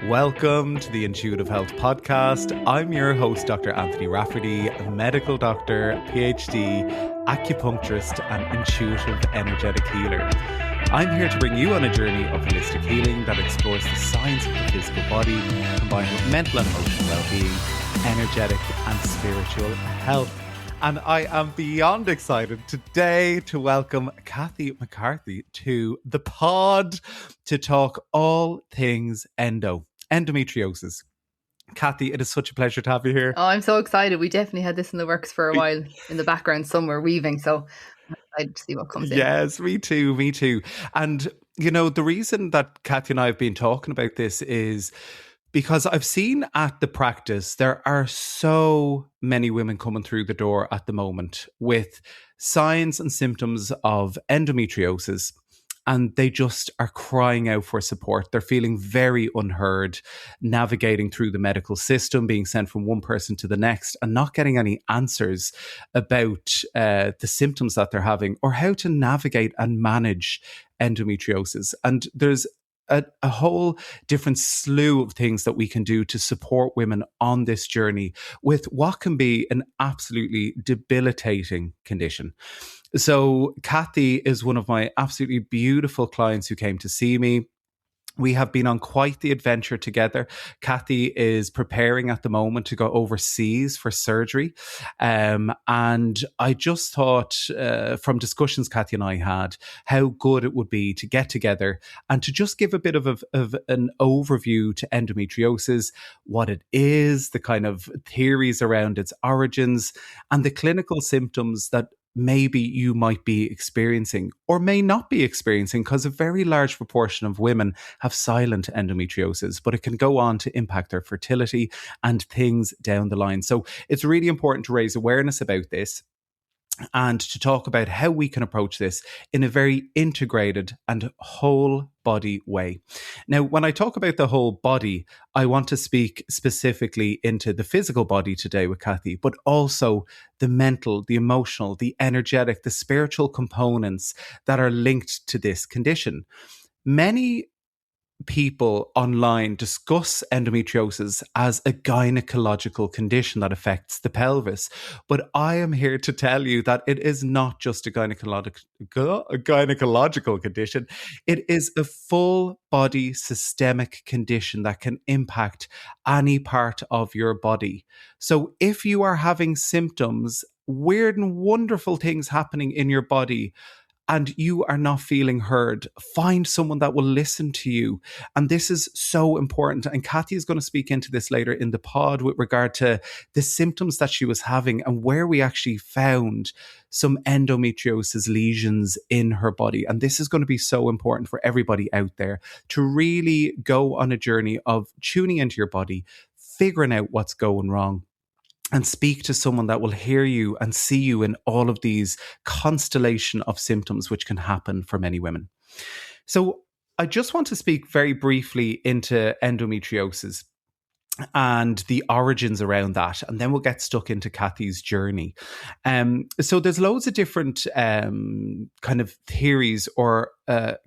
Welcome to the Intuitive Health Podcast. I'm your host, Dr. Anthony Rafferty, a medical doctor, PhD, acupuncturist, and intuitive energetic healer. I'm here to bring you on a journey of holistic healing that explores the science of the physical body, combined with mental and emotional well-being, energetic and spiritual health. And I am beyond excited today to welcome Cathy McCarthy to the pod to talk all things endometriosis. Cathy, it is such a pleasure to have you here. Oh, I'm so excited. We definitely had this in the works for a while in the background somewhere weaving. So I'm excited to see what comes in. Yes, me too. And, you know, the reason that Cathy and I have been talking about this is because I've seen at the practice, there are so many women coming through the door at the moment with signs and symptoms of endometriosis, and they just are crying out for support. They're feeling very unheard, navigating through the medical system, being sent from one person to the next and not getting any answers about the symptoms that they're having or how to navigate and manage endometriosis. And there's a whole different slew of things that we can do to support women on this journey with what can be an absolutely debilitating condition. So Cathy is one of my absolutely beautiful clients who came to see me. We have been on quite the adventure together. Cathy is preparing at the moment to go overseas for surgery. And I just thought from discussions Cathy and I had, how good it would be to get together and to just give a bit of an overview to endometriosis, what it is, the kind of theories around its origins, and the clinical symptoms that maybe you might be experiencing or may not be experiencing, because a very large proportion of women have silent endometriosis, but it can go on to impact their fertility and things down the line. So it's really important to raise awareness about this and to talk about how we can approach this in a very integrated and whole body way. Now, when I talk about the whole body, I want to speak specifically into the physical body today with Cathy, but also the mental, the emotional, the energetic, the spiritual components that are linked to this condition. Many people online discuss endometriosis as a gynecological condition that affects the pelvis. But I am here to tell you that it is not just a gynecological condition. It is a full body systemic condition that can impact any part of your body. So if you are having symptoms, weird and wonderful things happening in your body, and you are not feeling heard, find someone that will listen to you. And this is so important. And Cathy is going to speak into this later in the pod with regard to the symptoms that she was having and where we actually found some endometriosis lesions in her body. And this is going to be so important for everybody out there to really go on a journey of tuning into your body, figuring out what's going wrong, and speak to someone that will hear you and see you in all of these constellation of symptoms which can happen for many women. So I just want to speak very briefly into endometriosis and the origins around that, and then we'll get stuck into Cathy's journey. So there's loads of different kind of theories or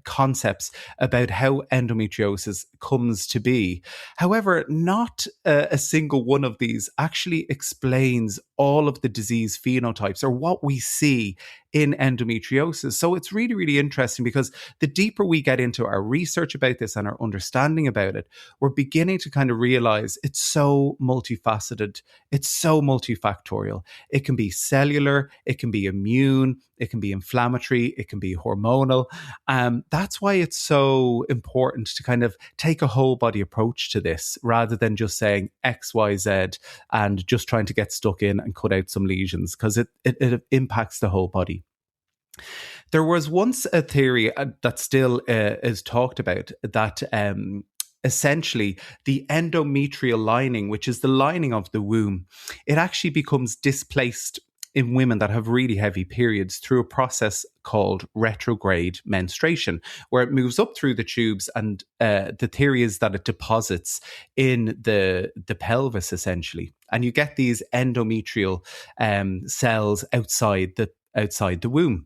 concepts about how endometriosis comes to be. However, not a single one of these actually explains all of the disease phenotypes or what we see in endometriosis. So it's really, really interesting because the deeper we get into our research about this and our understanding about it, we're beginning to kind of realize it's so multifaceted. It's so multifactorial. It can be cellular, it can be immune, it can be inflammatory, it can be hormonal. That's why it's so important to kind of take a whole body approach to this rather than just saying X, Y, Z and just trying to get stuck in and cut out some lesions, because it impacts the whole body. There was once a theory that still is talked about that essentially the endometrial lining, which is the lining of the womb, it actually becomes displaced in women that have really heavy periods through a process called retrograde menstruation, where it moves up through the tubes, and the theory is that it deposits in the pelvis essentially, and you get these endometrial cells outside the womb.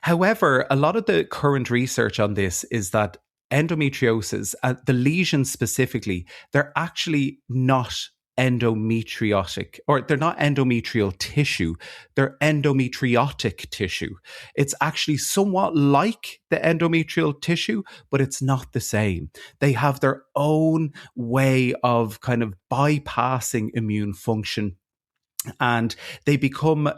However, a lot of the current research on this is that endometriosis, the lesions specifically, they're actually not endometriotic, or they're not endometrial tissue, they're endometriotic tissue. It's actually somewhat like the endometrial tissue, but it's not the same. They have their own way of kind of bypassing immune function, and they become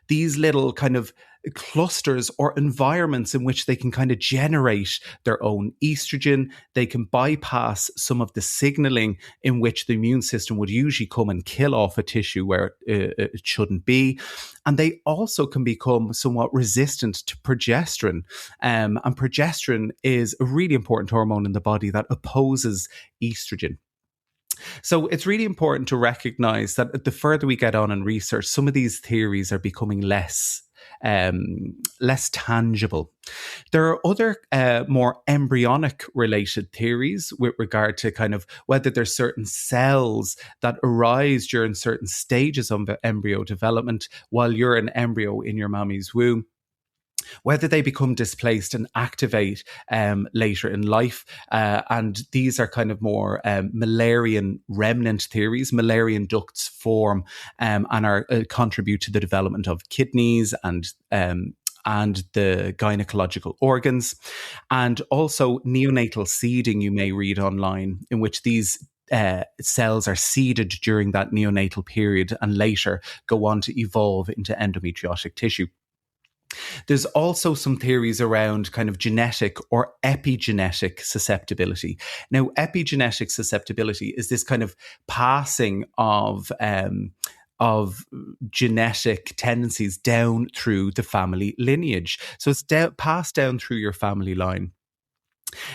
these little kind of clusters or environments in which they can kind of generate their own estrogen. They can bypass some of the signaling in which the immune system would usually come and kill off a tissue where it shouldn't be. And they also can become somewhat resistant to progesterone. And progesterone is a really important hormone in the body that opposes estrogen. So it's really important to recognize that the further we get on in research, some of these theories are becoming less tangible. There are other more embryonic related theories with regard to kind of whether there's certain cells that arise during certain stages of embryo development while you're an embryo in your mommy's womb, whether they become displaced and activate later in life. And these are kind of more Müllerian remnant theories. Müllerian ducts form and are contribute to the development of kidneys and the gynecological organs. And also neonatal seeding, you may read online, in which these cells are seeded during that neonatal period and later go on to evolve into endometriotic tissue. There's also some theories around kind of genetic or epigenetic susceptibility. Now, epigenetic susceptibility is this kind of passing of genetic tendencies down through the family lineage. So it's passed down through your family line.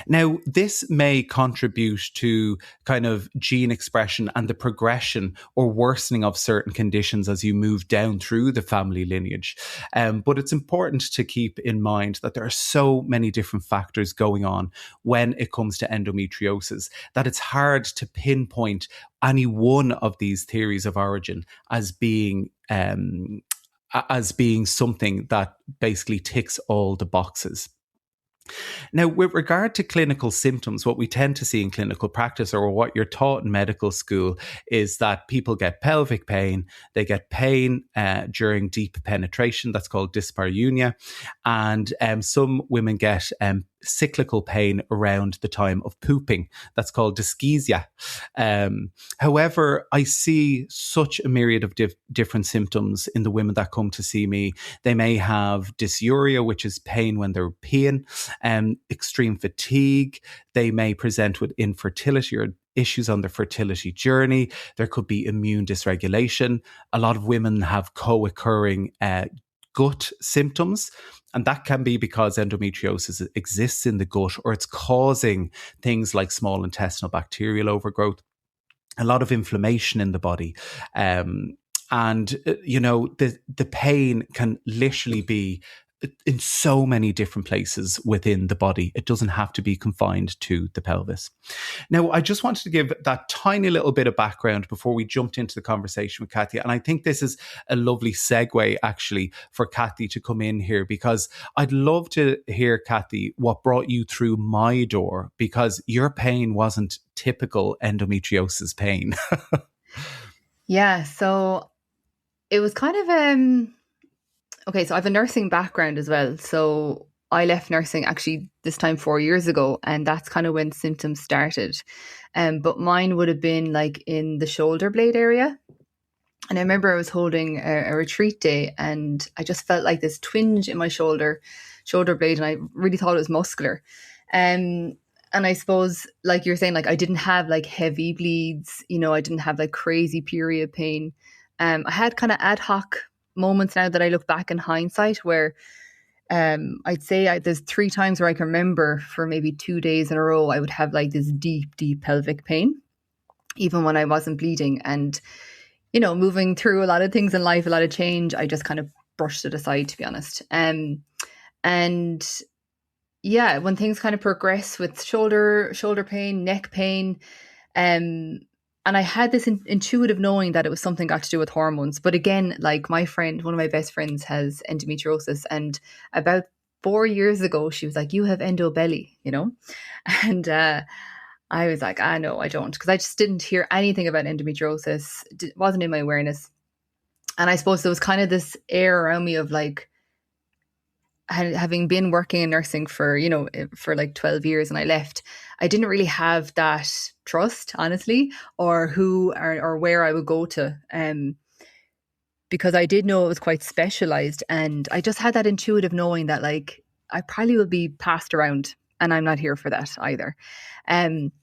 Now, this may contribute to kind of gene expression and the progression or worsening of certain conditions as you move down through the family lineage. But it's important to keep in mind that there are so many different factors going on when it comes to endometriosis that it's hard to pinpoint any one of these theories of origin as being something that basically ticks all the boxes. Now, with regard to clinical symptoms, what we tend to see in clinical practice, or what you're taught in medical school, is that people get pelvic pain. They get pain during deep penetration. That's called dyspareunia. And some women get cyclical pain around the time of pooping. That's called dyschezia. However, I see such a myriad of different symptoms in the women that come to see me. They may have dysuria, which is pain when they're peeing, extreme fatigue. They may present with infertility or issues on their fertility journey. There could be immune dysregulation. A lot of women have co-occurring gut symptoms, and that can be because endometriosis exists in the gut, or it's causing things like small intestinal bacterial overgrowth, a lot of inflammation in the body. The pain can literally be in so many different places within the body. It doesn't have to be confined to the pelvis. Now, I just wanted to give that tiny little bit of background before we jumped into the conversation with Cathy. And I think this is a lovely segue, actually, for Cathy to come in here, because I'd love to hear, Cathy, what brought you through my door, because your pain wasn't typical endometriosis pain. Yeah, so it was kind of okay, so I have a nursing background as well. So I left nursing actually this time 4 years ago, and that's kind of when symptoms started. But mine would have been like in the shoulder blade area. And I remember I was holding a retreat day, and I just felt like this twinge in my shoulder blade, and I really thought it was muscular. And I suppose, like you're saying, like I didn't have like heavy bleeds, I didn't have like crazy period pain. I had kind of ad hoc moments now that I look back in hindsight where I'd say there's 3 times where I can remember for maybe 2 days in a row I would have like this deep pelvic pain, even when I wasn't bleeding. And moving through a lot of things in life, a lot of change, I just kind of brushed it aside, to be honest. And yeah, when things kind of progress with shoulder pain, neck pain, and I had this intuitive knowing that it was something got to do with hormones. But again, like one of my best friends has endometriosis, and about 4 years ago, she was like, you have endo belly, you know? And I was like, no, I don't. Because I just didn't hear anything about endometriosis. It wasn't in my awareness. And I suppose there was kind of this air around me of like, having been working in nursing for, for like 12 years and I left, I didn't really have that trust, honestly, or who or where I would go to. Because I did know it was quite specialised, and I just had that intuitive knowing that like I probably will be passed around, and I'm not here for that either. And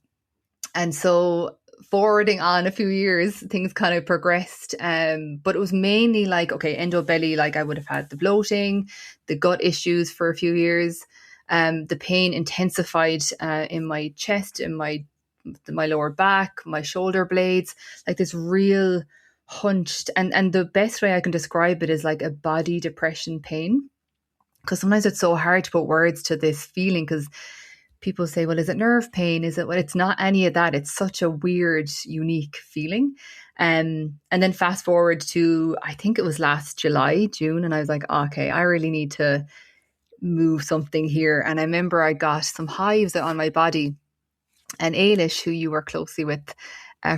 so forwarding on a few years, things kind of progressed. But it was mainly like, okay, endo belly, like I would have had the bloating, the gut issues for a few years. The pain intensified in my chest, in my lower back, my shoulder blades, like this real hunched, and the best way I can describe it is like a body depression pain, because sometimes it's so hard to put words to this feeling, because people say, well, is it nerve pain? Is it? Well, it's not any of that. It's such a weird, unique feeling. And then fast forward to, I think it was last June, and I was like, okay, I really need to move something here. And I remember I got some hives on my body, and Ailish, who you work closely with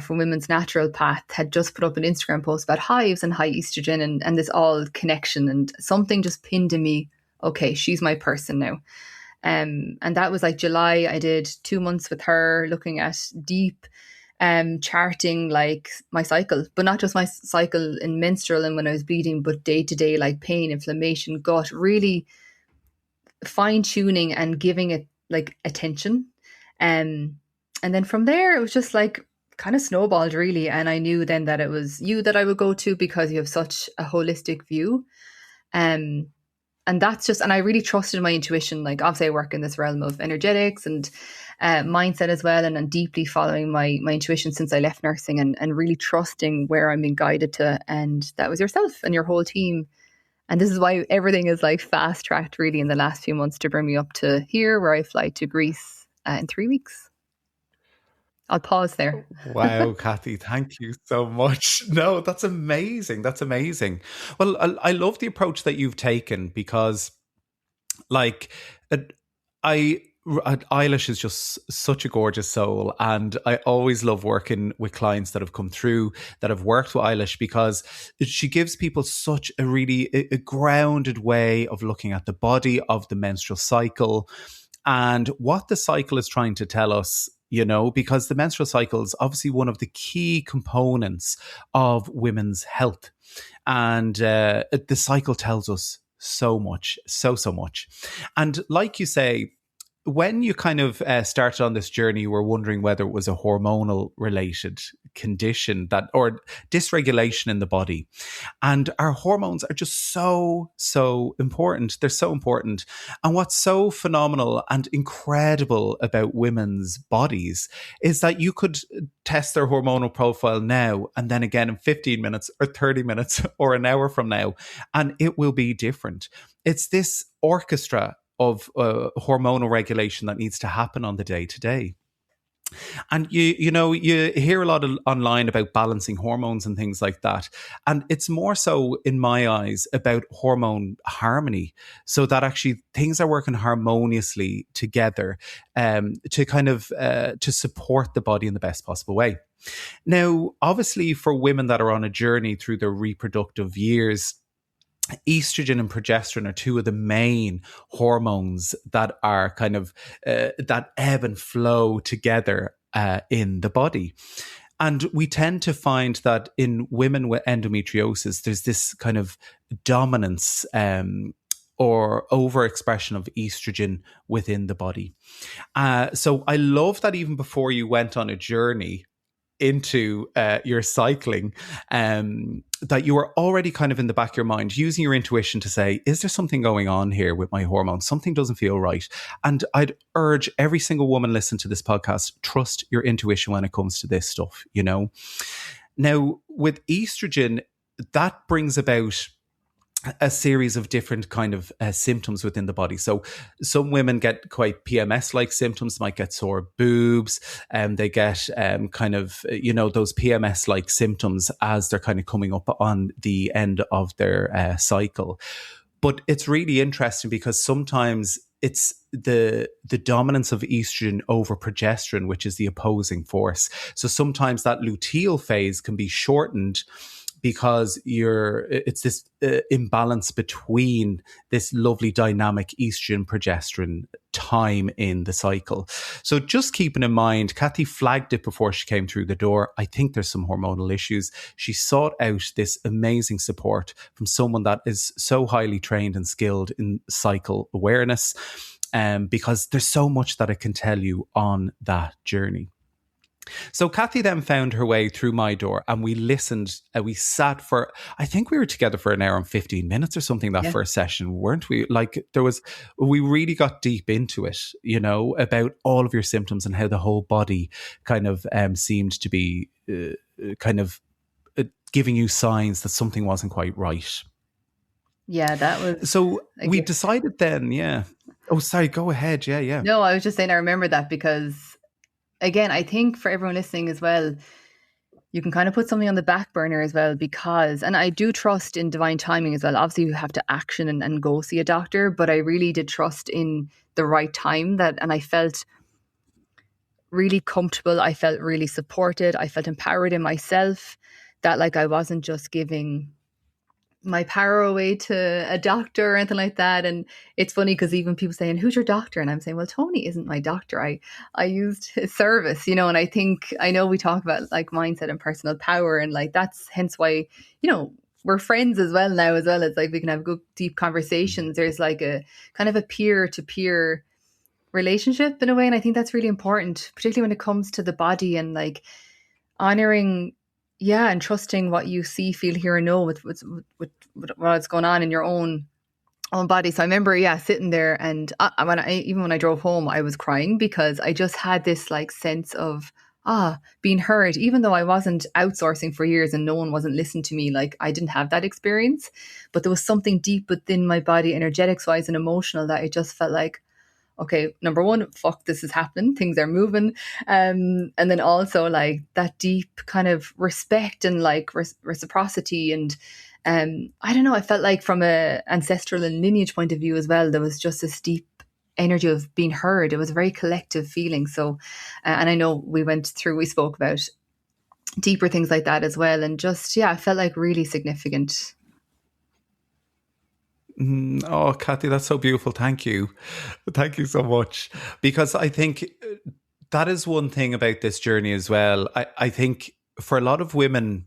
from Women's Natural Path, had just put up an Instagram post about hives and high estrogen and this all connection, and something just pinned in me, okay, she's my person now. And that was like July. I did 2 months with her, looking at deep charting like my cycle, but not just my cycle in menstrual and when I was bleeding, but day to day, like pain, inflammation, gut, really fine tuning and giving it like attention. And then from there, it was just like kind of snowballed really. And I knew then that it was you that I would go to, because you have such a holistic view. And that's just, and I really trusted my intuition. Like obviously I work in this realm of energetics and mindset as well. And I'm deeply following my intuition since I left nursing, and really trusting where I'm being guided to. And that was yourself and your whole team. And this is why everything is like fast tracked really in the last few months to bring me up to here, where I fly to Greece in 3 weeks. I'll pause there. Wow, Cathy, thank you so much. No, that's amazing. That's amazing. Well, I love the approach that you've taken, because like Eilish is just such a gorgeous soul, and I always love working with clients that have come through that have worked with Eilish, because she gives people such a really a grounded way of looking at the body, of the menstrual cycle, and what the cycle is trying to tell us. Because the menstrual cycle is obviously one of the key components of women's health, and the cycle tells us so much, so much. And like you say, when you kind of started on this journey, you were wondering whether it was a hormonal related condition or dysregulation in the body. And our hormones are just so important. They're so important. And what's so phenomenal and incredible about women's bodies is that you could test their hormonal profile now, and then again in 15 minutes or 30 minutes or an hour from now, and it will be different. It's this orchestra of hormonal regulation that needs to happen on the day to day. And you hear a lot online about balancing hormones and things like that. And it's more so, in my eyes, about hormone harmony, so that actually things are working harmoniously together to kind of to support the body in the best possible way. Now, obviously, for women that are on a journey through their reproductive years, estrogen and progesterone are two of the main hormones that are kind of that ebb and flow together in the body. And we tend to find that in women with endometriosis, there's this kind of dominance or overexpression of estrogen within the body. So I love that even before you went on a journey into your cycling, that you were already kind of in the back of your mind using your intuition to say, is there something going on here with my hormones? Something doesn't feel right. And I'd urge every single woman listening to this podcast, trust your intuition when it comes to this stuff, Now, with estrogen, that brings about a series of different kind of symptoms within the body. So some women get quite PMS-like symptoms, might get sore boobs, and they get kind of, those PMS-like symptoms as they're kind of coming up on the end of their cycle. But it's really interesting because sometimes it's the dominance of estrogen over progesterone, which is the opposing force. So sometimes that luteal phase can be shortened because it's this imbalance between this lovely dynamic estrogen progesterone time in the cycle. So just keeping in mind, Cathy flagged it before she came through the door. I think there's some hormonal issues. She sought out this amazing support from someone that is so highly trained and skilled in cycle awareness, because there's so much that it can tell you on that journey. So Cathy then found her way through my door, and we listened. We sat for, I think we were together for an hour and 15 minutes or something that first session, weren't we? Like we really got deep into it, about all of your symptoms and how the whole body kind of seemed to be giving you signs that something wasn't quite right. Yeah, that was... So we decided then, yeah. Oh, sorry, go ahead. Yeah. No, I was just saying I remember that because... Again, I think for everyone listening as well, you can kind of put something on the back burner as well because, and I do trust in divine timing as well. Obviously, you have to action and go see a doctor, but I really did trust in the right time and I felt really comfortable. I felt really supported. I felt empowered in myself that like I wasn't just giving my power away to a doctor or anything like that. And it's funny because even people saying, who's your doctor? And I'm saying, well, Tony isn't my doctor. I used his service, and I know we talk about like mindset and personal power, and like that's hence why, we're friends as well now as well. It's like we can have good deep conversations. There's like a kind of a peer-to-peer relationship in a way. And I think that's really important, particularly when it comes to the body and like honoring and trusting what you see, feel, hear, and know with what's going on in your own body. So I remember, sitting there, and when I drove home, I was crying because I just had this like sense of being heard, even though I wasn't outsourcing for years and no one wasn't listening to me. Like I didn't have that experience, but there was something deep within my body, energetics wise and emotional, that I just felt like, okay, number one, fuck, this is happening. Things are moving. And then also like that deep kind of respect and like reciprocity. And I don't know, I felt like from a ancestral and lineage point of view as well, there was just this deep energy of being heard. It was a very collective feeling. So, and I know we spoke about deeper things like that as well. And just, I felt like really significant. Oh, Cathy, that's so beautiful. Thank you. Thank you so much. Because I think that is one thing about this journey as well. I think for a lot of women,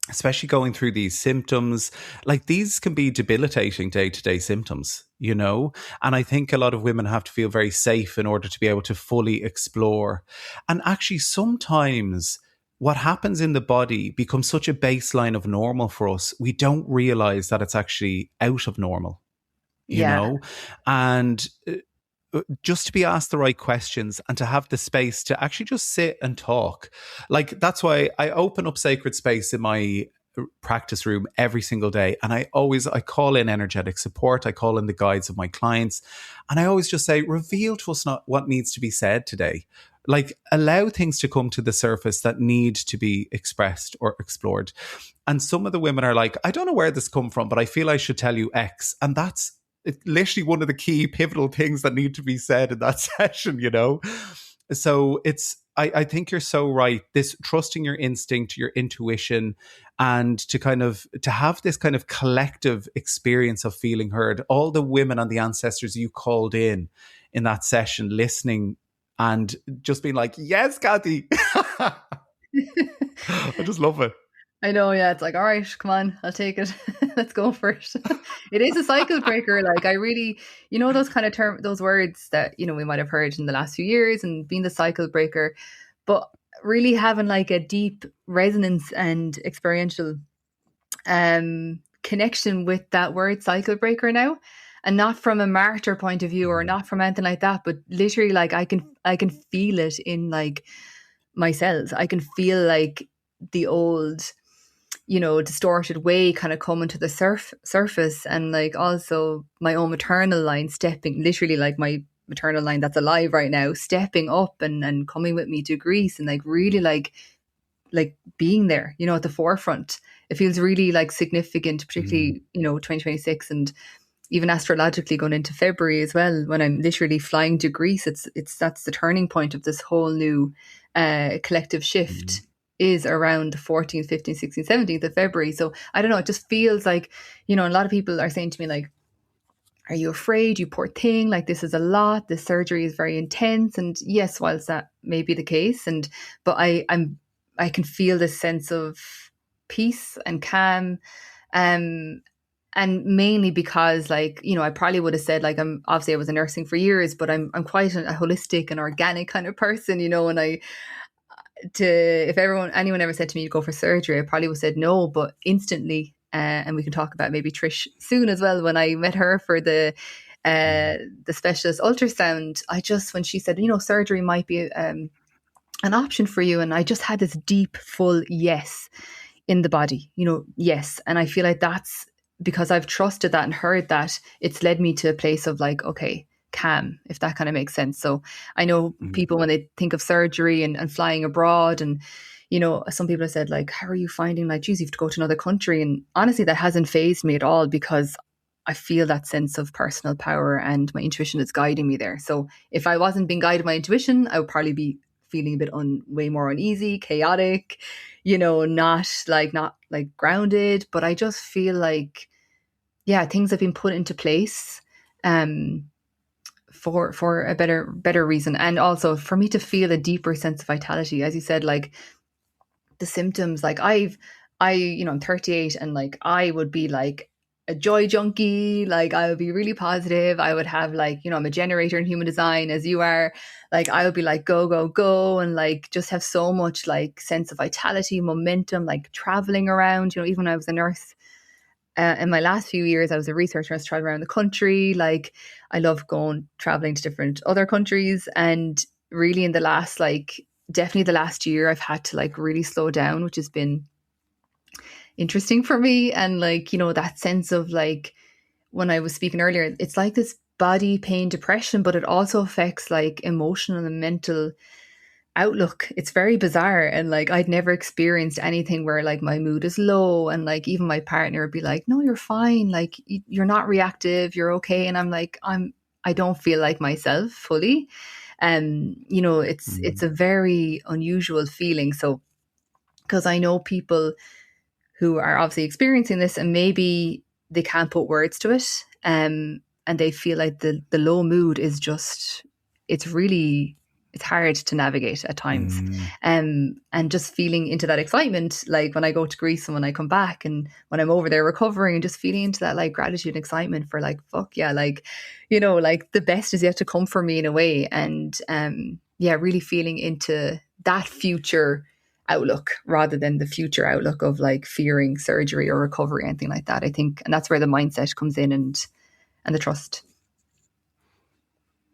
especially going through these symptoms, like these can be debilitating day-to-day symptoms, and I think a lot of women have to feel very safe in order to be able to fully explore. And actually sometimes what happens in the body becomes such a baseline of normal for us, we don't realize that it's actually out of normal, you know? And just to be asked the right questions and to have the space to actually just sit and talk. Like that's why I open up sacred space in my practice room every single day. And I call in energetic support. I call in the guides of my clients. And I always just say, reveal to us not what needs to be said today. Like allow things to come to the surface that need to be expressed or explored. And some of the women are like, I don't know where this come from, but I feel I should tell you X. And that's literally one of the key pivotal things that need to be said in that session, So I think you're so right. This trusting your instinct, your intuition, and to have this kind of collective experience of feeling heard. All the women and the ancestors you called in that session, listening and just being like, yes, Cathy. I just love it. I know, it's like, all right, come on, I'll take it. Let's go for it. It is a cycle breaker. Like I really, those kind of those words that, we might have heard in the last few years and being the cycle breaker, but really having like a deep resonance and experiential connection with that word cycle breaker now. And not from a martyr point of view or not from anything like that, but literally like I can feel it in like my cells. I can feel like the old, distorted way kind of coming to the surface, and like also my own maternal line stepping, literally like my maternal line that's alive right now, stepping up and coming with me to Greece and like really like being there, at the forefront. It feels really like significant, particularly, 2026 and even astrologically going into February as well, when I'm literally flying to Greece, that's the turning point of this whole new collective shift is around the 14th, 15th, 16th, 17th of February. So I don't know, it just feels like, a lot of people are saying to me like, are you afraid, you poor thing? Like, this is a lot. This surgery is very intense. And yes, whilst that may be the case, but I can feel this sense of peace and calm. And mainly because, like, I probably would have said, like, I was in nursing for years, but I'm quite a holistic and organic kind of person, and if anyone ever said to me to go for surgery, I probably would have said no, but instantly, and we can talk about maybe Trish soon as well. When I met her for the specialist ultrasound, when she said, surgery might be an option for you, and I just had this deep, full yes in the body, yes. And I feel like that's because I've trusted that and heard that, it's led me to a place of like, okay, calm, if that kind of makes sense. So I know people, when they think of surgery and flying abroad, and some people have said like, how are you finding, like, geez, you have to go to another country? And honestly, that hasn't fazed me at all, because I feel that sense of personal power and my intuition is guiding me there. So if I wasn't being guided by intuition, I would probably be feeling a bit way more uneasy, chaotic, not like grounded. But I just feel like, yeah, things have been put into place for a better reason, and also for me to feel a deeper sense of vitality. As you said, like the symptoms, like I'm 38, and like I would be like a joy junkie. Like I would be really positive. I would have like, I'm a generator in human design, as you are. Like I would be like go go go, and like just have so much like sense of vitality, momentum, like traveling around. Even when I was a nurse, in my last few years, I was a research nurse, traveling around the country. Like I love traveling to different other countries. And really in the last, definitely the last year, I've had to like really slow down, which has been interesting for me. And like, that sense of like, when I was speaking earlier, it's like this body pain depression, but it also affects like emotional and mental outlook. It's very bizarre. And like, I'd never experienced anything where like my mood is low, and like even my partner would be like, no, you're fine, like you're not reactive, you're okay. And I'm like, I don't feel like myself fully. And it's a very unusual feeling. So because I know people who are obviously experiencing this, and maybe they can't put words to it, and they feel like the low mood is just, it's hard to navigate at times. And just feeling into that excitement, like when I go to Greece and when I come back, and when I'm over there recovering, and just feeling into that like gratitude and excitement for like, fuck yeah, like, like the best is yet to come for me in a way. And really feeling into that future outlook rather than the future outlook of like fearing surgery or recovery or anything like that, I think. And that's where the mindset comes in, and the trust.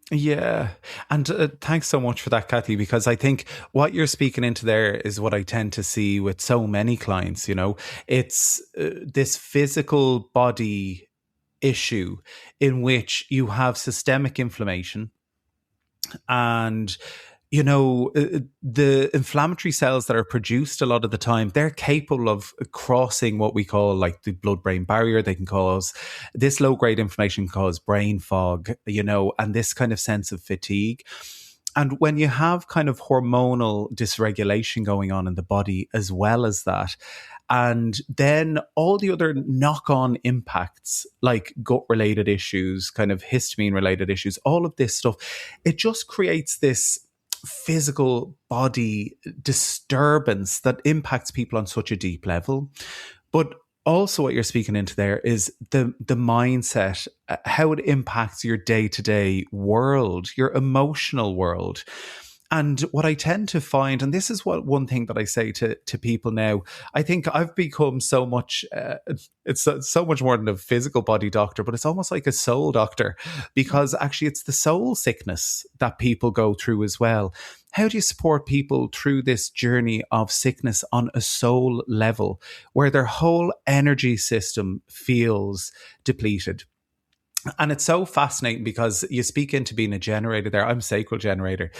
Yeah. And thanks so much for that, Cathy, because I think what you're speaking into there is what I tend to see with so many clients. It's this physical body issue in which you have systemic inflammation, and the inflammatory cells that are produced a lot of the time, they're capable of crossing what we call like the blood-brain barrier. They can cause this low-grade inflammation, cause brain fog, and this kind of sense of fatigue. And when you have kind of hormonal dysregulation going on in the body as well as that, and then all the other knock-on impacts like gut-related issues, kind of histamine-related issues, all of this stuff, it just creates this physical body disturbance that impacts people on such a deep level. But also what you're speaking into there is the mindset, how it impacts your day-to-day world, your emotional world. And what I tend to find, and this is one thing that I say to people now, I think I've become so much, it's so much more than a physical body doctor, but it's almost like a soul doctor, because actually it's the soul sickness that people go through as well. How do you support people through this journey of sickness on a soul level, where their whole energy system feels depleted? And it's so fascinating because you speak into being a generator there. I'm a sacral generator,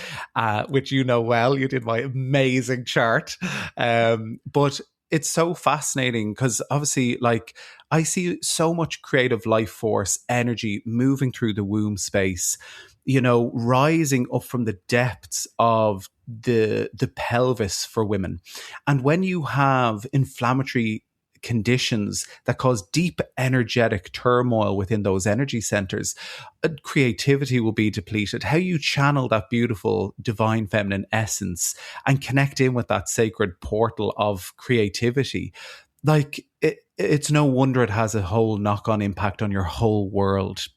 which well. You did my amazing chart. But it's so fascinating because obviously, like, I see so much creative life force energy moving through the womb space, rising up from the depths of the pelvis for women. And when you have inflammatory conditions that cause deep energetic turmoil within those energy centers, creativity will be depleted. How you channel that beautiful divine feminine essence and connect in with that sacred portal of creativity, like it's no wonder it has a whole knock-on impact on your whole world.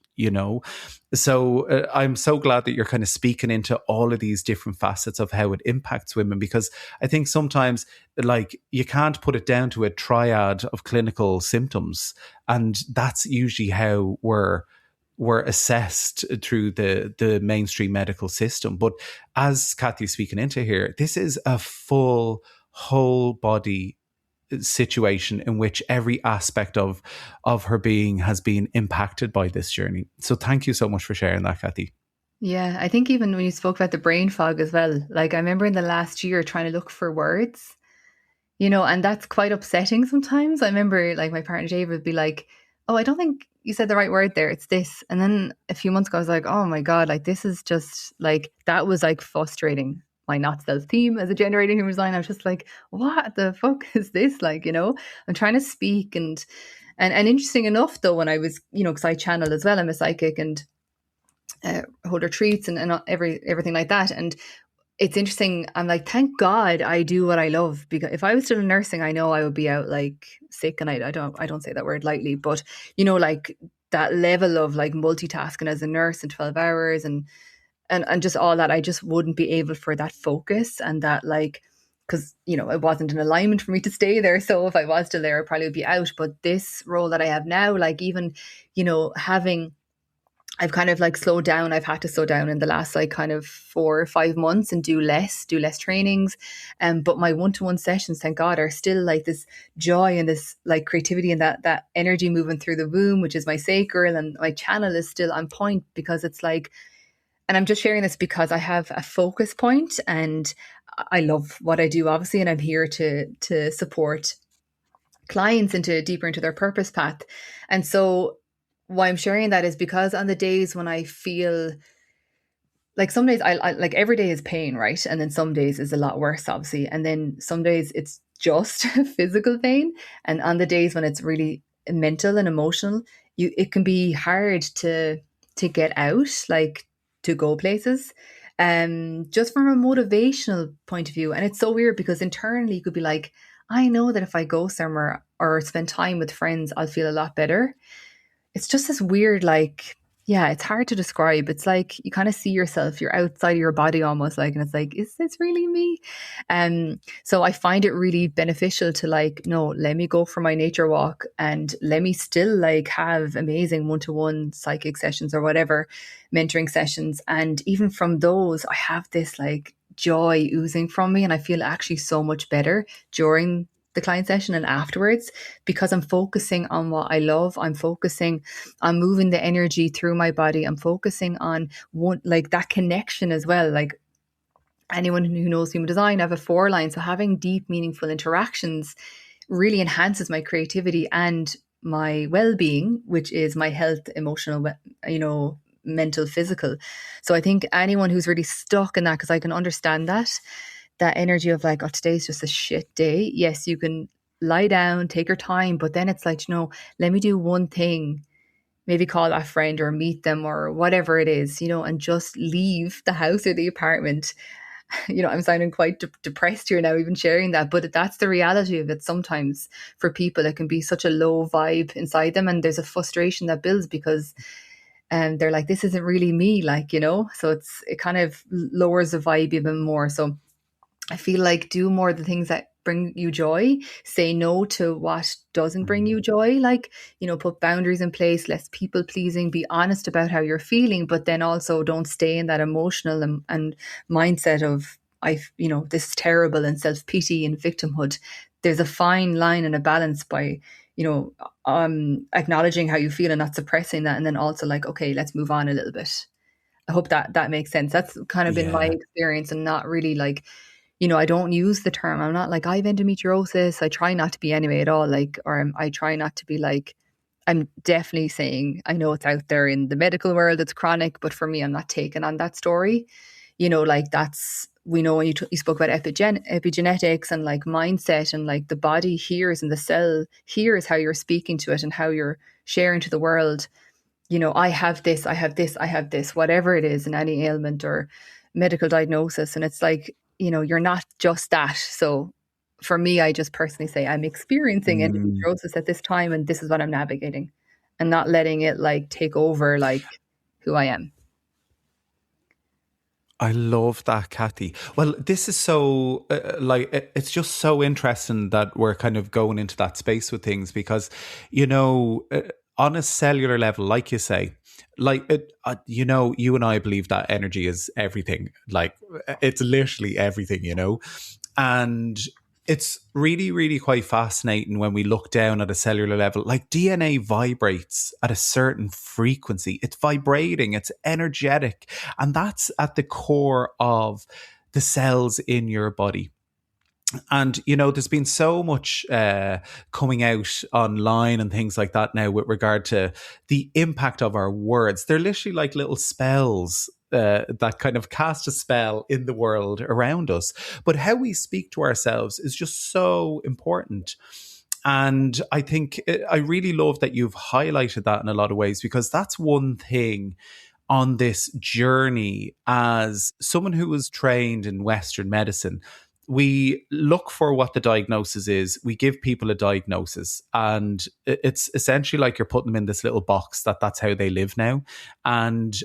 So I'm so glad that you're kind of speaking into all of these different facets of how it impacts women, because I think sometimes, like, you can't put it down to a triad of clinical symptoms, and that's usually how we're assessed through the mainstream medical system. But as Cathy's speaking into here, this is a full whole body situation in which every aspect of her being has been impacted by this journey. So thank you so much for sharing that, Cathy. Yeah, I think even when you spoke about the brain fog as well, like I remember in the last year trying to look for words, and that's quite upsetting sometimes. I remember like my partner Dave would be like, "Oh, I don't think you said the right word there. It's this." And then a few months ago, I was like, "Oh my God, like this is just like," that was like frustrating. My not self theme as a generating human design. I was just like, what the fuck is this? Like, I'm trying to speak and interesting enough though, when I was, because I channel as well, I'm a psychic and hold retreats and everything like that. And it's interesting. I'm like, thank God I do what I love, because if I was still in nursing, I know I would be out like sick, and I don't say that word lightly, but like that level of like multitasking as a nurse in 12 hours and just all that, I just wouldn't be able for that focus and that, like, because it wasn't an alignment for me to stay there. So if I was still there, I probably would be out. But this role that I have now, like even having, I've kind of like slowed down. I've had to slow down in the last like kind of 4 or 5 months and do less trainings. But my one-to-one sessions, thank God, are still like this joy and this like creativity and that energy moving through the womb, which is my sacral, and my channel is still on point, because it's like, and I'm just sharing this because I have a focus point and I love what I do, obviously, and I'm here to support clients deeper into their purpose path. And so why I'm sharing that is because on the days when I feel like, some days I like, every day is pain, right? And then some days is a lot worse, obviously. And then some days it's just physical pain. And on the days when it's really mental and emotional, it can be hard to get out, like to go places. Just from a motivational point of view. And it's so weird because internally you could be like, I know that if I go somewhere or spend time with friends, I'll feel a lot better. It's just this weird, like, yeah, it's hard to describe. It's like you kind of see yourself, you're outside of your body almost, like, and it's like, is this really me? So I find it really beneficial to like, no, let me go for my nature walk and let me still like have amazing one-to-one psychic sessions or whatever, mentoring sessions. And even from those, I have this like joy oozing from me, and I feel actually so much better during the client session and afterwards, because I'm focusing on what I love. I'm focusing on moving the energy through my body. I'm focusing on one, like that connection as well. Like anyone who knows human design, I have a 4 line. So having deep, meaningful interactions really enhances my creativity and my well-being, which is my health, emotional, mental, physical. So I think anyone who's really stuck in that, because I can understand that energy of like, oh, today's just a shit day. Yes, you can lie down, take your time, but then it's like, let me do one thing, maybe call that friend or meet them or whatever it is, and just leave the house or the apartment. I'm sounding quite depressed here now, even sharing that, but that's the reality of it. Sometimes for people, it can be such a low vibe inside them, and there's a frustration that builds because they're like, this isn't really me, like, so it kind of lowers the vibe even more. So I feel like do more of the things that bring you joy, say no to what doesn't bring you joy, like, put boundaries in place, less people pleasing, be honest about how you're feeling, but then also don't stay in that emotional and mindset of, this is terrible, and self-pity and victimhood. There's a fine line and a balance by, acknowledging how you feel and not suppressing that. And then also like, okay, let's move on a little bit. I hope that makes sense. That's kind of been my Yeah. experience, and not really like, I don't use the term. I'm not like, I have endometriosis. I try not to be anyway at all. Like, or I try not to be like, I'm definitely saying, I know it's out there in the medical world, it's chronic, but for me, I'm not taking on that story. Like that's, we know when you spoke about epigenetics and like mindset, and like the body hears and the cell hears how you're speaking to it and how you're sharing to the world. I have this, I have this, I have this, whatever it is, in any ailment or medical diagnosis. And it's like, you're not just that. So for me, I just personally say I'm experiencing Mm. endometriosis at this time, and this is what I'm navigating, and not letting it like take over like who I am. I love that, Cathy. Well, this is so it's just so interesting that we're kind of going into that space with things because, on a cellular level, like you say, you and I believe that energy is everything. Like it's literally everything. And it's really, really quite fascinating when we look down at a cellular level. Like DNA vibrates at a certain frequency. It's vibrating, it's energetic. And that's at the core of the cells in your body. And, there's been so much coming out online and things like that now with regard to the impact of our words. They're literally like little spells that kind of cast a spell in the world around us. But how we speak to ourselves is just so important. And I think I really love that you've highlighted that in a lot of ways, because that's one thing on this journey as someone who was trained in Western medicine. We look for what the diagnosis is. We give people a diagnosis, and it's essentially like you're putting them in this little box that's how they live now. And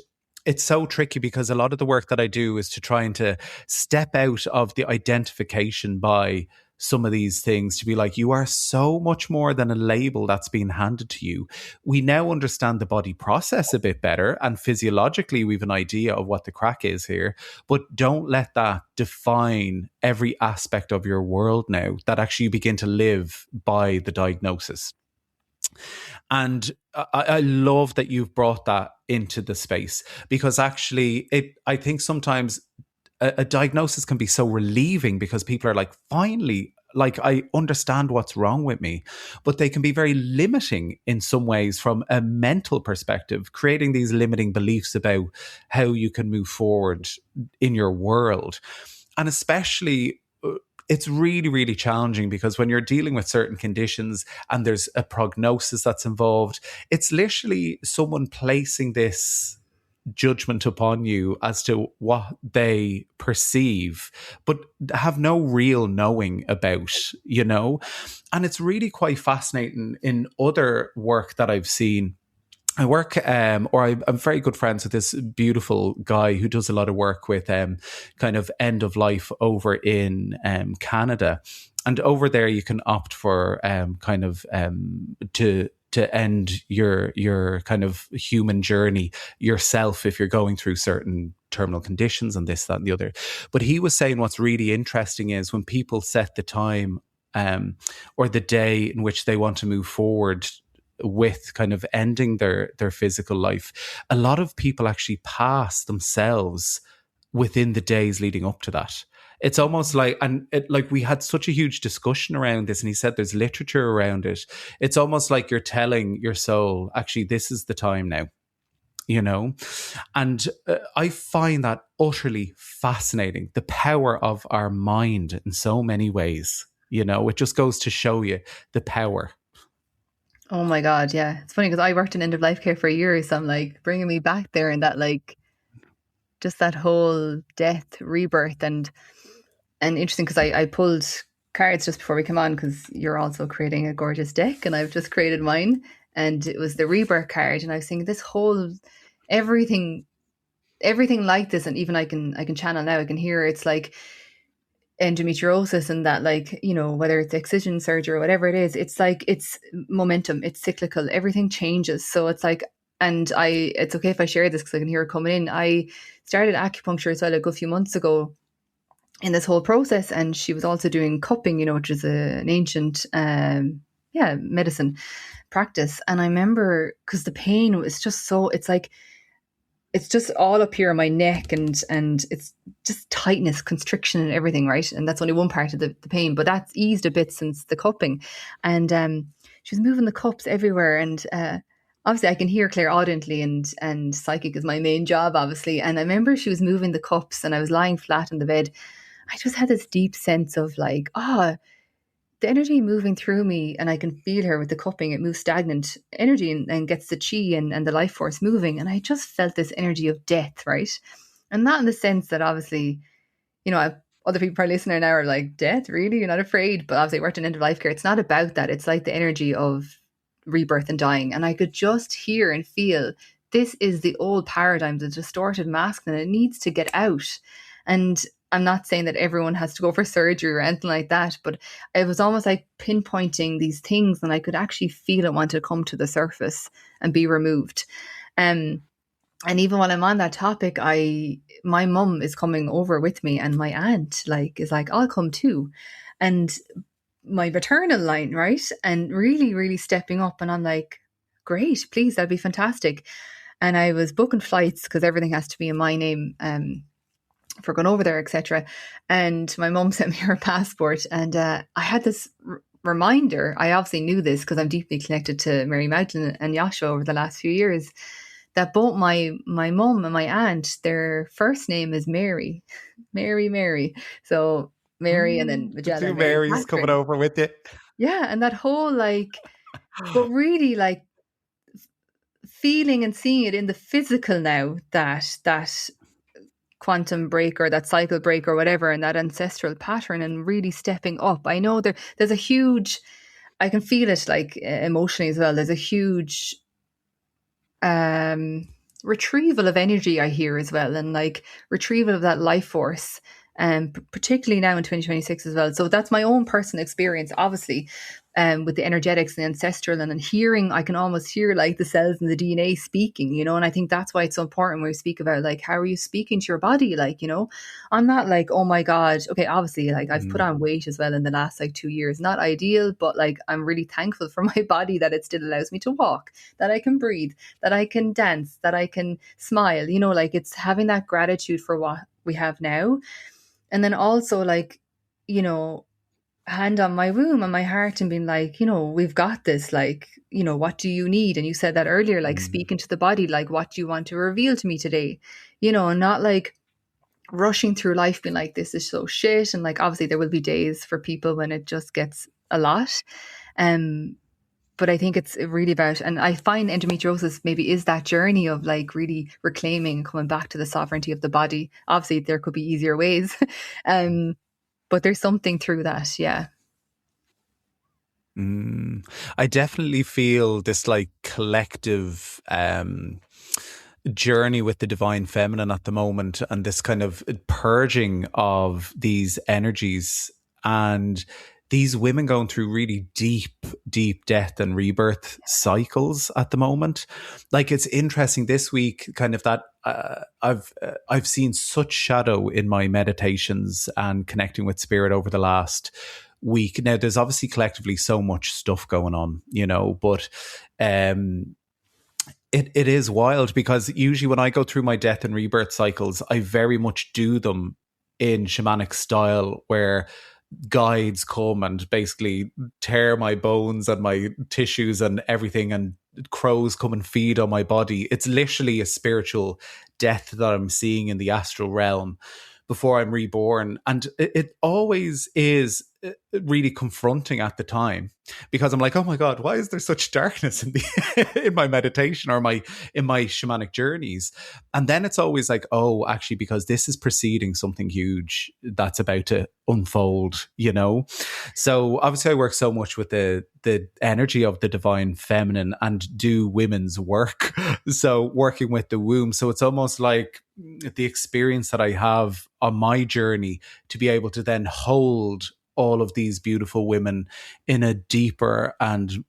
it's so tricky because a lot of the work that I do is to try and to step out of the identification by some of these things, to be like, you are so much more than a label that's being handed to you. We now understand the body process a bit better, and physiologically we've an idea of what the crack is here, but don't let that define every aspect of your world now, that actually you begin to live by the diagnosis. And I love that you've brought that into the space, because actually I think sometimes a diagnosis can be so relieving, because people are like, finally, like I understand what's wrong with me. But they can be very limiting in some ways from a mental perspective, creating these limiting beliefs about how you can move forward in your world. And especially it's really, really challenging, because when you're dealing with certain conditions and there's a prognosis that's involved, it's literally someone placing this judgment upon you as to what they perceive, but have no real knowing about. And it's really quite fascinating in other work that I've seen. I work, I'm very good friends with this beautiful guy who does a lot of work with kind of end of life over in Canada. And over there, you can opt for kind of to end your kind of human journey yourself if you're going through certain terminal conditions and this, that, and the other. But he was saying what's really interesting is when people set the time or the day in which they want to move forward with kind of ending their physical life, a lot of people actually pass themselves within the days leading up to that. It's almost like, like we had such a huge discussion around this, and he said there's literature around it. It's almost like you're telling your soul, actually, this is the time now. And I find that utterly fascinating, the power of our mind in so many ways. It just goes to show you the power. Oh my God, yeah. It's funny because I worked in end of life care for a year, so I'm like bringing me back there, and that like just that whole death, rebirth, and interesting because I pulled cards just before we come on, because you're also creating a gorgeous deck, and I've just created mine, and it was the rebirth card, and I was thinking this whole everything like this, and even I can channel now, I can hear it's like endometriosis, and that like whether it's excision surgery or whatever it is, it's like it's momentum, it's cyclical, everything changes. So it's like, and it's okay if I share this because I can hear it coming in. I started acupuncture as well a good few months ago in this whole process, and she was also doing cupping, which is an ancient medicine practice. And I remember because the pain was just so, it's like it's just all up here on my neck, and it's just tightness, constriction and everything, right? And that's only one part of the pain, but that's eased a bit since the cupping. And she was moving the cups everywhere, and obviously I can hear clairaudently, and psychic is my main job, obviously. And I remember she was moving the cups and I was lying flat in the bed. I just had this deep sense of like, the energy moving through me, and I can feel her with the cupping. It moves stagnant energy, and gets the chi and the life force moving. And I just felt this energy of death, right? And not in the sense that obviously, other people probably listening now are like, death, really? You're not afraid? But obviously, I worked in end of life care. It's not about that. It's like the energy of rebirth and dying. And I could just hear and feel this is the old paradigm, the distorted masculine. It needs to get out. And I'm not saying that everyone has to go for surgery or anything like that, but it was almost like pinpointing these things, and I could actually feel it wanted to come to the surface and be removed. And even while I'm on that topic, my mum is coming over with me, and my aunt is like, I'll come too. And my maternal line, right? And really, really stepping up. And I'm like, great, please, that'd be fantastic. And I was booking flights because everything has to be in my name for going over there, etc. And my mum sent me her passport, and I had this reminder. I obviously knew this because I'm deeply connected to Mary Magdalene and Yahshua over the last few years, that both my mum and my aunt, their first name is Mary. Mary. So Mary and then The Magella two and Mary Marys coming Catherine. over with it. Yeah, and that whole but really feeling and seeing it in the physical now, that quantum break or that cycle break or whatever, and that ancestral pattern, and really stepping up. I know there's a huge, I can feel it emotionally as well. There's a huge retrieval of energy, I hear as well, and retrieval of that life force, particularly now in 2026 as well. So that's my own personal experience, obviously, with the energetics and the ancestral, and then hearing, I can almost hear the cells and the DNA speaking, and I think that's why it's so important when we speak about how are you speaking to your body, I'm not oh my God, okay, obviously I've put on weight as well in the last 2 years, not ideal, but I'm really thankful for my body that it still allows me to walk, that I can breathe, that I can dance, that I can smile, it's having that gratitude for what we have now. And then also hand on my womb and my heart and being we've got this, what do you need? And you said that earlier, speaking to the body, what do you want to reveal to me today? And not rushing through life being this is so shit. And obviously there will be days for people when it just gets a lot. But I think it's really about, and I find endometriosis maybe is that journey of really reclaiming and coming back to the sovereignty of the body. Obviously there could be easier ways. But there's something through that, yeah. I definitely feel this collective journey with the divine feminine at the moment, and this kind of purging of these energies, and these women going through really deep death and rebirth cycles at the moment. It's interesting this week, kind of that I've seen such shadow in my meditations and connecting with spirit over the last week. Now, there's obviously collectively so much stuff going on, but it is wild, because usually when I go through my death and rebirth cycles, I very much do them in shamanic style, where guides come and basically tear my bones and my tissues and everything, and crows come and feed on my body. It's literally a spiritual death that I'm seeing in the astral realm before I'm reborn. And it always is really confronting at the time, because I'm oh my God, why is there such darkness in in my meditation or in my shamanic journeys? And then it's always oh, actually, because this is preceding something huge that's about to unfold, So obviously I work so much with the energy of the divine feminine and do women's work. So working with the womb. So it's almost the experience that I have on my journey to be able to then hold all of these beautiful women in a deeper and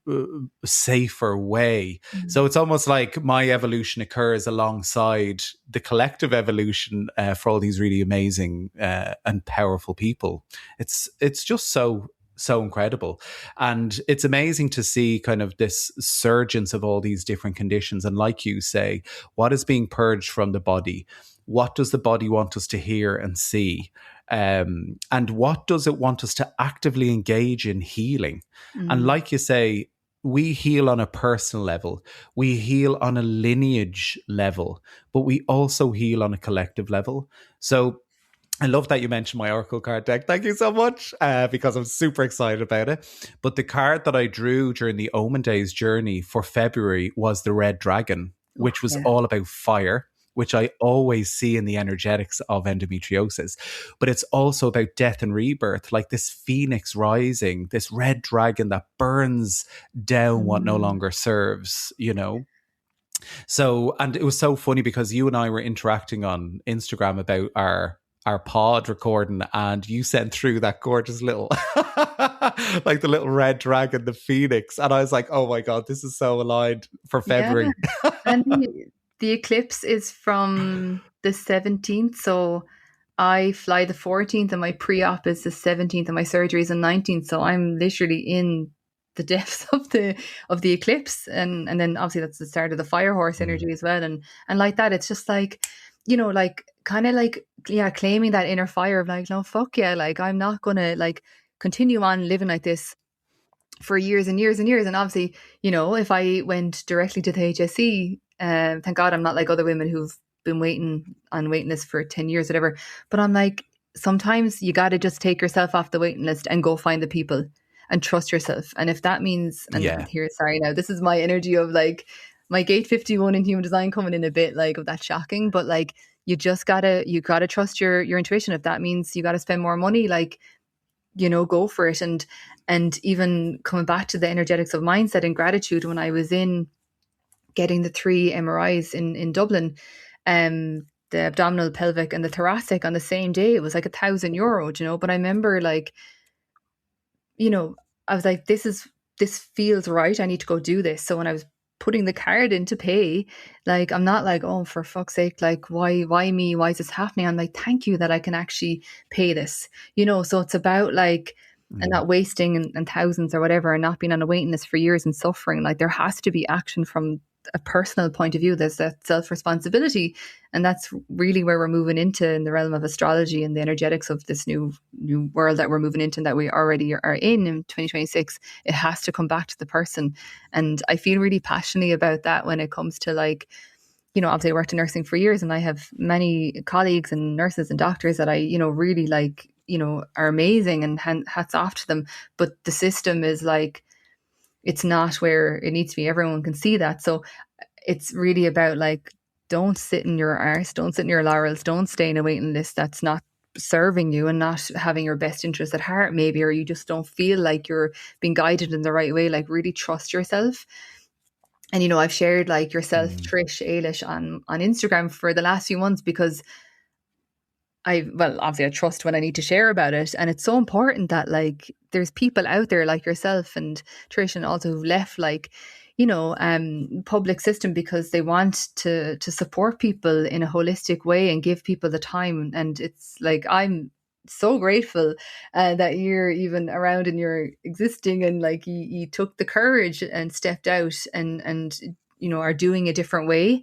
safer way. So it's almost my evolution occurs alongside the collective evolution for all these really amazing and powerful people. It's just so so incredible. And it's amazing to see kind of this surgence of all these different conditions. And like you say, what is being purged from the body? What does the body want us to hear and see? And what does it want us to actively engage in healing? And Mm. like you say, we heal on a personal level, we heal on a lineage level, but we also heal on a collective level. So I love that you mentioned my Oracle card deck. Thank you so much, because I'm super excited about it. But the card that I drew during the Omen Days journey for February was the Red Dragon, Oh, which was yeah. all about fire, which I always see in the energetics of endometriosis. But it's also about death and rebirth, like this phoenix rising, this red dragon that burns down what no Mm. longer serves, you know? So, and it was so funny because you and I were interacting on Instagram about our pod recording, and you sent through that gorgeous little like the little red dragon, the phoenix, and I was like, oh my god, this is so aligned for Yeah. February. And the eclipse is from the 17th. So I fly the 14th and my pre-op is the 17th and my surgery is the 19th. So I'm literally in the depths of the eclipse. And then obviously that's the start of the fire horse Mm. energy as well. And like that, it's just like, like kind of like, yeah, claiming that inner fire of like, no, fuck yeah, like I'm not gonna like continue on living like this for years and years and years. And obviously, if I went directly to the HSE, thank God I'm not like other women who've been waiting on waiting list for 10 years, whatever. But I'm like, sometimes you got to just take yourself off the waiting list and go find the people and trust yourself. And if that means, and Yeah. here, sorry, now this is my energy of like my gate 51 in human design coming in a bit like of that shocking, but like you gotta trust your intuition. If that means you gotta spend more money, like, go for it. And even coming back to the energetics of mindset and gratitude, when I was in getting the 3 MRIs in Dublin, the abdominal, pelvic, and the thoracic on the same day, it was like €1,000, But I remember like, I was like, this feels right. I need to go do this. So when I was putting the card in to pay, like, I'm not like, oh, for fuck's sake, like, why me? Why is this happening? I'm like, thank you that I can actually pay this, So it's about like, and Mm. not wasting and thousands or whatever, and not being on a waiting list for years and suffering. Like there has to be action from a personal point of view. There's that self-responsibility. And that's really where we're moving into in the realm of astrology and the energetics of this new world that we're moving into and that we already are in 2026. It has to come back to the person. And I feel really passionately about that when it comes to like, obviously I worked in nursing for years and I have many colleagues and nurses and doctors that I, really like, are amazing and hats off to them. But the system is like, it's not where it needs to be. Everyone can see that. So it's really about like, don't sit in your arse, don't sit in your laurels, don't stay in a waiting list that's not serving you and not having your best interest at heart, maybe, or you just don't feel like you're being guided in the right way. Like really trust yourself. And I've shared like yourself, Mm. Trish, Ailish on Instagram for the last few months because obviously I trust when I need to share about it. And it's so important that like there's people out there like yourself and Trish and also who've left like, public system because they want to support people in a holistic way and give people the time. And it's like, I'm so grateful that you're even around and you're existing and like you took the courage and stepped out and are doing a different way,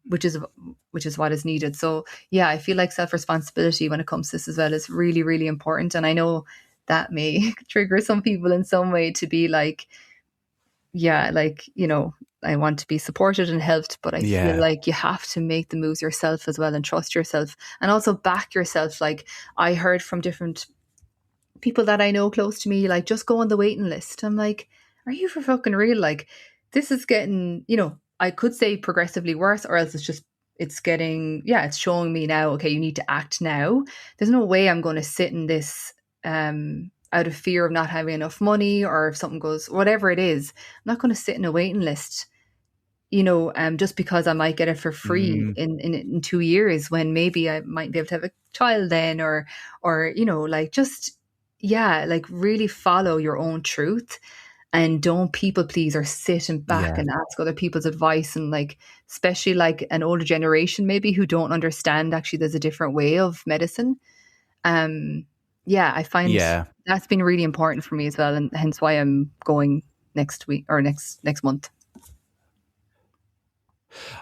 which is what is needed. So yeah, I feel like self-responsibility when it comes to this as well is really, really important. And I know that may trigger some people in some way to be like, yeah, like, I want to be supported and helped, but I feel Yeah. like you have to make the moves yourself as well and trust yourself and also back yourself. Like I heard from different people that I know close to me, like just go on the waiting list. I'm like, are you for fucking real? Like this is getting, I could say progressively worse, or else it's getting, yeah, it's showing me now, okay, you need to act now. There's no way I'm going to sit in this out of fear of not having enough money, or if something goes, whatever it is, I'm not going to sit in a waiting list, just because I might get it for free Mm. in 2 years when maybe I might be able to have a child then, or like just, yeah, like really follow your own truth and don't people please or sit and back Yeah. and ask other people's advice. And like, especially like an older generation maybe who don't understand actually there's a different way of medicine. Um, yeah, I find Yeah. that's been really important for me as well, and hence why I'm going next week or next month.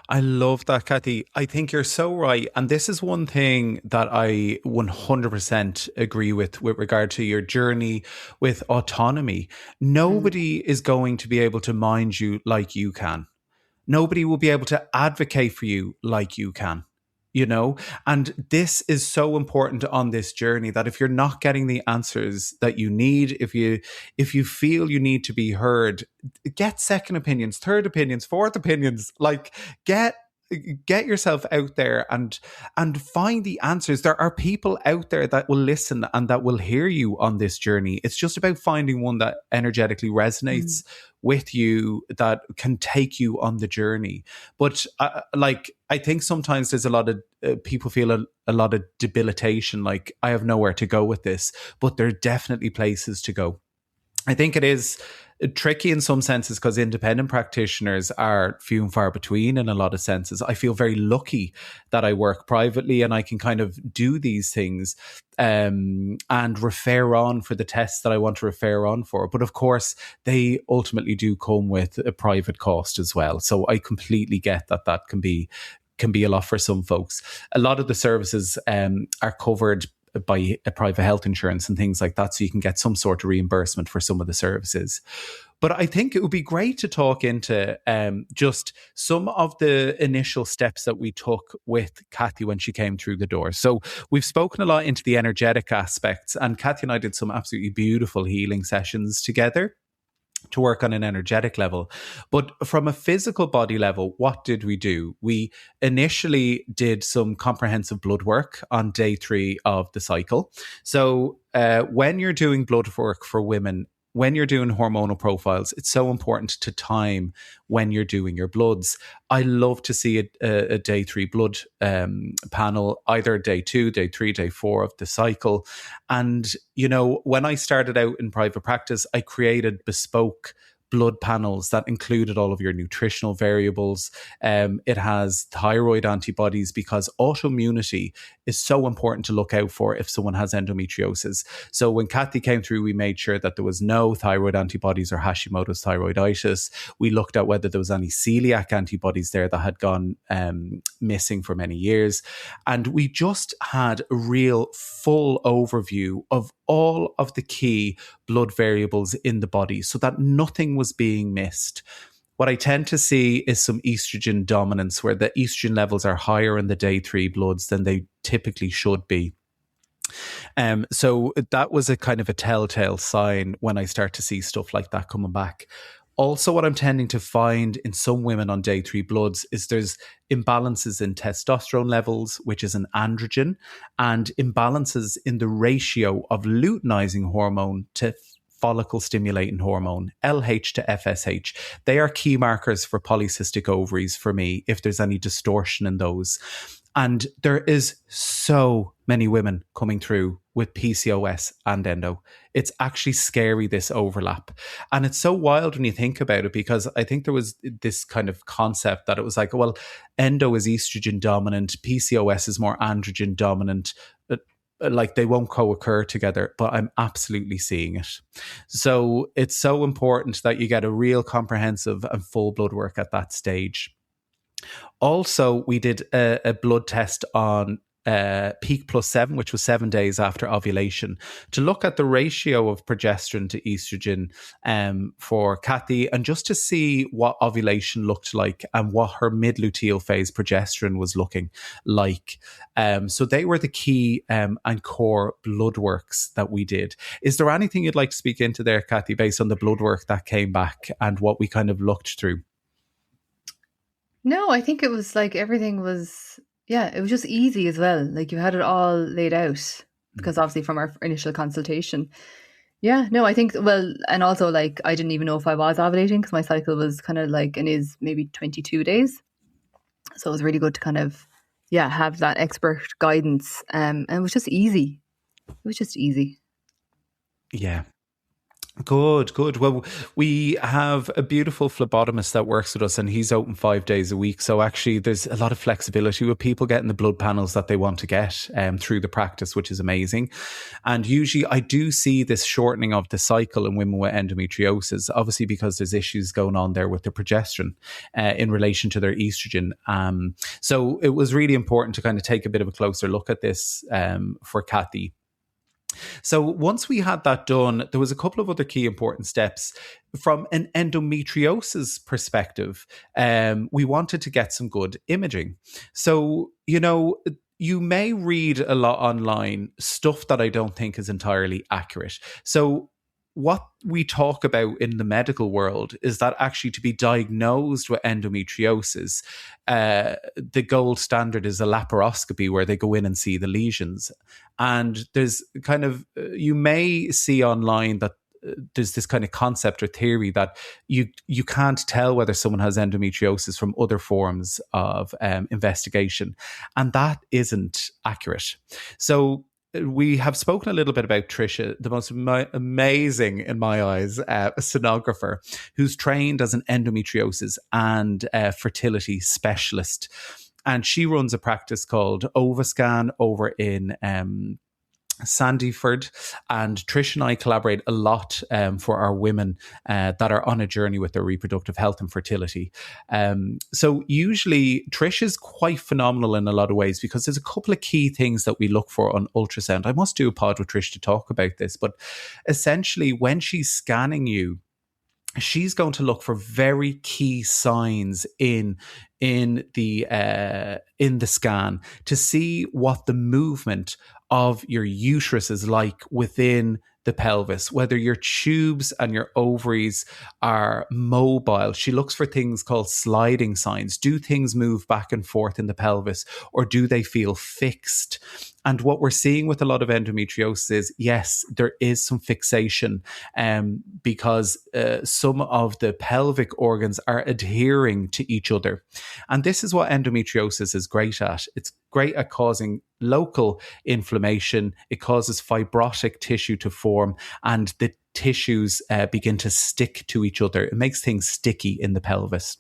I love that, Kathy. I think you're so right. And this is one thing that I 100% agree with regard to your journey with autonomy. Mm. Nobody is going to be able to mind you like you can. Nobody will be able to advocate for you like you can, you know? And this is so important on this journey, that if you're not getting the answers that you need, if you feel you need to be heard, get second opinions, third opinions, fourth opinions. Like, get yourself out there and find the answers. There are people out there that will listen and that will hear you on this journey. It's just about finding one that energetically Mm. resonates with you, that can take you on the journey. But like, I think sometimes there's a lot of people feel a lot of debilitation, like, I have nowhere to go with this. But there are definitely places to go. I think it is tricky in some senses because independent practitioners are few and far between in a lot of senses. I feel very lucky that I work privately and I can kind of do these things and refer on for the tests that I want to refer on for. But of course, they ultimately do come with a private cost as well. So I completely get that that can be a lot for some folks. A lot of the services are covered by a private health insurance and things like that, so you can get some sort of reimbursement for some of the services. But I think it would be great to talk into just some of the initial steps that we took with Cathy when she came through the door. So we've spoken a lot into the energetic aspects, and Cathy and I did some absolutely beautiful healing sessions together to work on an energetic level. But from a physical body level, what did we do? We initially did some comprehensive blood work on day 3 of the cycle. So when you're doing blood work for women, when you're doing hormonal profiles, it's so important to time when you're doing your bloods. I love to see a day 3 blood panel, either day 2, day 3, day 4 of the cycle. And, you know, when I started out in private practice, I created bespoke blood panels that included all of your nutritional variables. It has thyroid antibodies, because autoimmunity is so important to look out for if someone has endometriosis. So when Cathy came through, we made sure that there was no thyroid antibodies or Hashimoto's thyroiditis. We looked at whether there was any celiac antibodies there that had gone missing for many years. And we just had a real full overview of all of the key blood variables in the body so that nothing was being missed. What I tend to see is some estrogen dominance, where the estrogen levels are higher in the day 3 bloods than they typically should be. So that was a kind of a telltale sign when I start to see stuff like that coming back. Also, what I'm tending to find in some women on day 3 bloods is there's imbalances in testosterone levels, which is an androgen, and imbalances in the ratio of luteinizing hormone to follicle stimulating hormone, LH to FSH. They are key markers for polycystic ovaries for me, if there's any distortion in those. And there is so many women coming through with PCOS and endo. It's actually scary, this overlap. And it's so wild when you think about it, because I think there was this kind of concept that it was like, well, endo is estrogen dominant, PCOS is more androgen dominant. Like, they won't co-occur together, but I'm absolutely seeing it. So it's so important that you get a real comprehensive and full blood work at that stage. Also, we did a blood test on peak plus 7, which was 7 days after ovulation, to look at the ratio of progesterone to estrogen for Cathy, and just to see what ovulation looked like and what her mid-luteal phase progesterone was looking like. So they were the key and core blood works that we did. Is there anything you'd like to speak into there, Cathy, based on the blood work that came back and what we kind of looked through? No, I think it was like everything was, yeah, it was just easy as well. Like you had it all laid out because obviously from our initial consultation. Yeah, no, I think, well, and also like I didn't even know if I was ovulating because my cycle was kind of like, and is maybe 22 days. So it was really good to kind of, yeah, have that expert guidance. And it was just easy. It was just easy. Yeah. Good, good. Well, we have a beautiful phlebotomist that works with us, and he's open 5 days a week. So actually, there's a lot of flexibility with people getting the blood panels that they want to get through the practice, which is amazing. And usually, I do see this shortening of the cycle in women with endometriosis, obviously because there's issues going on there with the progesterone in relation to their estrogen. So it was really important to kind of take a bit of a closer look at this for Cathy. So once we had that done, there was a couple of other key important steps. From an endometriosis perspective, we wanted to get some good imaging. So, you may read a lot online, stuff that I don't think is entirely accurate. So what we talk about in the medical world is that actually to be diagnosed with endometriosis, the gold standard is a laparoscopy where they go in and see the lesions. And there's kind of, you may see online that there's this kind of concept or theory that you can't tell whether someone has endometriosis from other forms of investigation. And that isn't accurate. So we have spoken a little bit about Trisha, the most amazing, in my eyes, sonographer who's trained as an endometriosis and fertility specialist. And she runs a practice called Ovascan over in Sandyford, and Trish and I collaborate a lot for our women that are on a journey with their reproductive health and fertility. So usually Trish is quite phenomenal in a lot of ways because there's a couple of key things that we look for on ultrasound. I must do a pod with Trish to talk about this, but essentially when she's scanning you, she's going to look for very key signs in the scan to see what the movement of your uterus is like within the pelvis, whether your tubes and your ovaries are mobile. She looks for things called sliding signs. Do things move back and forth in the pelvis, or do they feel fixed? And what we're seeing with a lot of endometriosis is, yes, there is some fixation because some of the pelvic organs are adhering to each other. And this is what endometriosis is great at. It's great at causing local inflammation. It causes fibrotic tissue to form, and the tissues begin to stick to each other. It makes things sticky in the pelvis.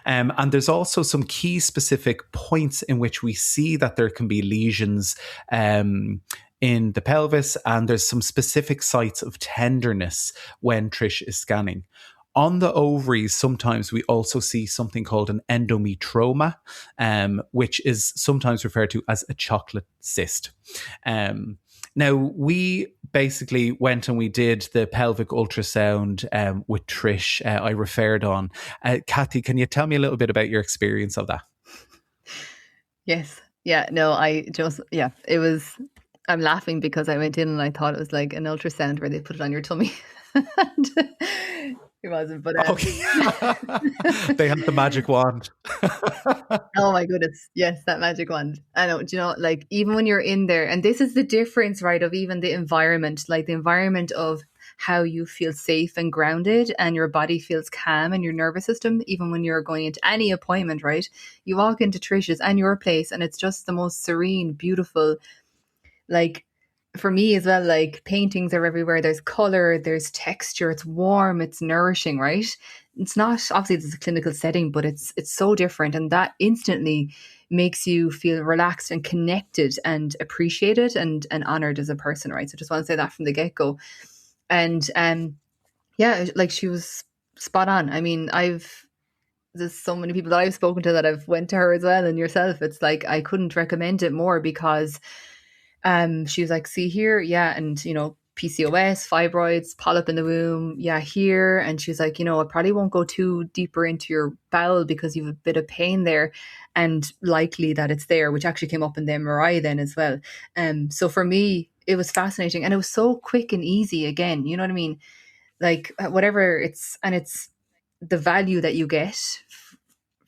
And there's also some key specific points in which we see that there can be lesions in the pelvis, and there's some specific sites of tenderness when Trish is scanning. On the ovaries, sometimes we also see something called an endometroma, which is sometimes referred to as a chocolate cyst. Now, we basically went and we did the pelvic ultrasound with Trish. I referred on. Cathy, can you tell me a little bit about your experience of that? Yes. Yeah. No, it was, I'm laughing because I went in and I thought it was like an ultrasound where they put it on your tummy. It wasn't, but okay. They had the magic wand. Oh my goodness, yes, that magic wand. I know. Do you know, like even when you're in there, and this is the difference, right, of even the environment, like the environment of how you feel safe and grounded, and your body feels calm, and your nervous system, even when you're going into any appointment, right? You walk into Trish's and your place, and it's just the most serene, beautiful, like. For me as well, like paintings are everywhere. There's color, there's texture, it's warm, it's nourishing, right? It's not, obviously it's a clinical setting, but it's so different. And that instantly makes you feel relaxed and connected and appreciated and honored as a person, right? So just want to say that from the get-go. And yeah, like she was spot on. I mean, there's so many people that I've spoken to that I've went to her as well, and yourself. It's like I couldn't recommend it more because she was like, see here, yeah, and PCOS, fibroids, polyp in the womb, yeah, here. And she's like, I probably won't go too deeper into your bowel because you have a bit of pain there, and likely that it's there, which actually came up in the MRI then as well. So for me, it was fascinating, and it was so quick and easy again, you know what I mean? Like whatever it's the value that you get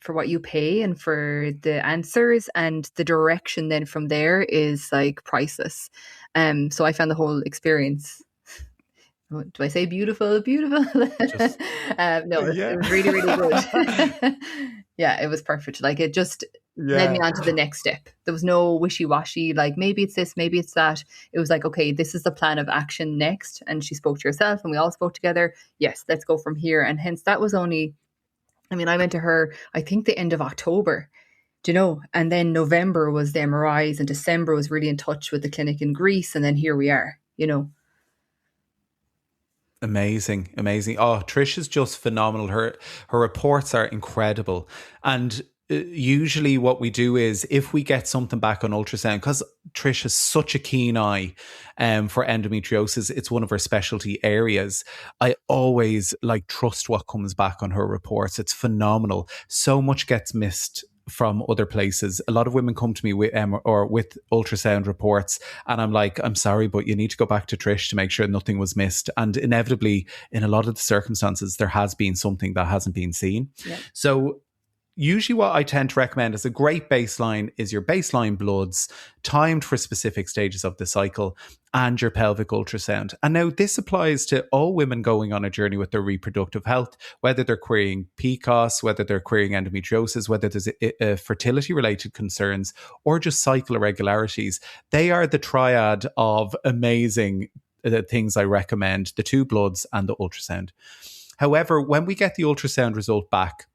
for what you pay and for the answers, and the direction then from there is like priceless. So I found the whole experience, do I say beautiful? No, it was really, really good. Yeah, it was perfect. Like it just, led me Yeah. on to the next step. There was no wishy-washy, like maybe it's this, maybe it's that. It was like, okay, this is the plan of action next. And she spoke to herself and we all spoke together. Yes, let's go from here. And hence that was only, I mean, I went to her, I think the end of October, do you know? And then November was the MRIs and December was really in touch with the clinic in Greece. And then here we are, you know. Amazing, amazing. Oh, Trish is just phenomenal. Her reports are incredible. And usually what we do is if we get something back on ultrasound, because Trish has such a keen eye for endometriosis, it's one of her specialty areas. I always like trust what comes back on her reports. It's phenomenal. So much gets missed from other places. A lot of women come to me with or with ultrasound reports, and I'm like, I'm sorry, but you need to go back to Trish to make sure nothing was missed. And inevitably, in a lot of the circumstances, there has been something that hasn't been seen. Yep. So usually what I tend to recommend as a great baseline is your baseline bloods timed for specific stages of the cycle and your pelvic ultrasound. And now this applies to all women going on a journey with their reproductive health, whether they're querying PCOS, whether they're querying endometriosis, whether there's fertility related concerns or just cycle irregularities. They are the triad of amazing things I recommend, the 2 bloods and the ultrasound. However, when we get the ultrasound result back,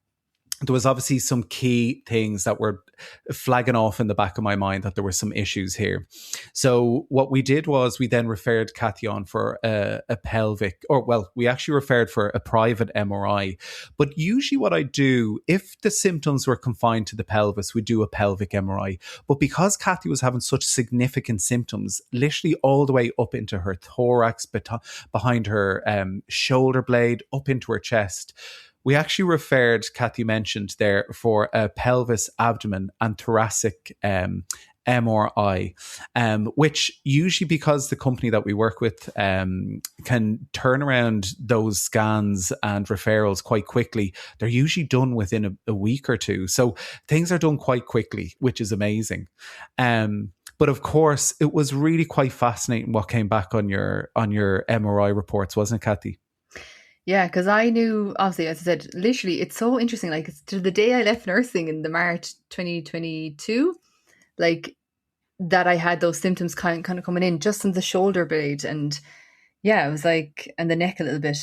there was obviously some key things that were flagging off in the back of my mind that there were some issues here. So what we did was we then referred Cathy on for a pelvic, or well, we actually referred for a private MRI. But usually what I do, if the symptoms were confined to the pelvis, we do a pelvic MRI. But because Cathy was having such significant symptoms, literally all the way up into her thorax, behind her shoulder blade, up into her chest, we actually referred, Cathy mentioned there, for a pelvis, abdomen and thoracic MRI, which usually, because the company that we work with can turn around those scans and referrals quite quickly, they're usually done within a week or two. So things are done quite quickly, which is amazing. But of course, it was really quite fascinating what came back on your MRI reports, wasn't it, Cathy? Yeah, because I knew, obviously, as I said, literally, it's so interesting. Like, it's to the day I left nursing in the March 2022, like, that I had those symptoms kind of coming in just on the shoulder blade. And yeah, it was like, and the neck a little bit.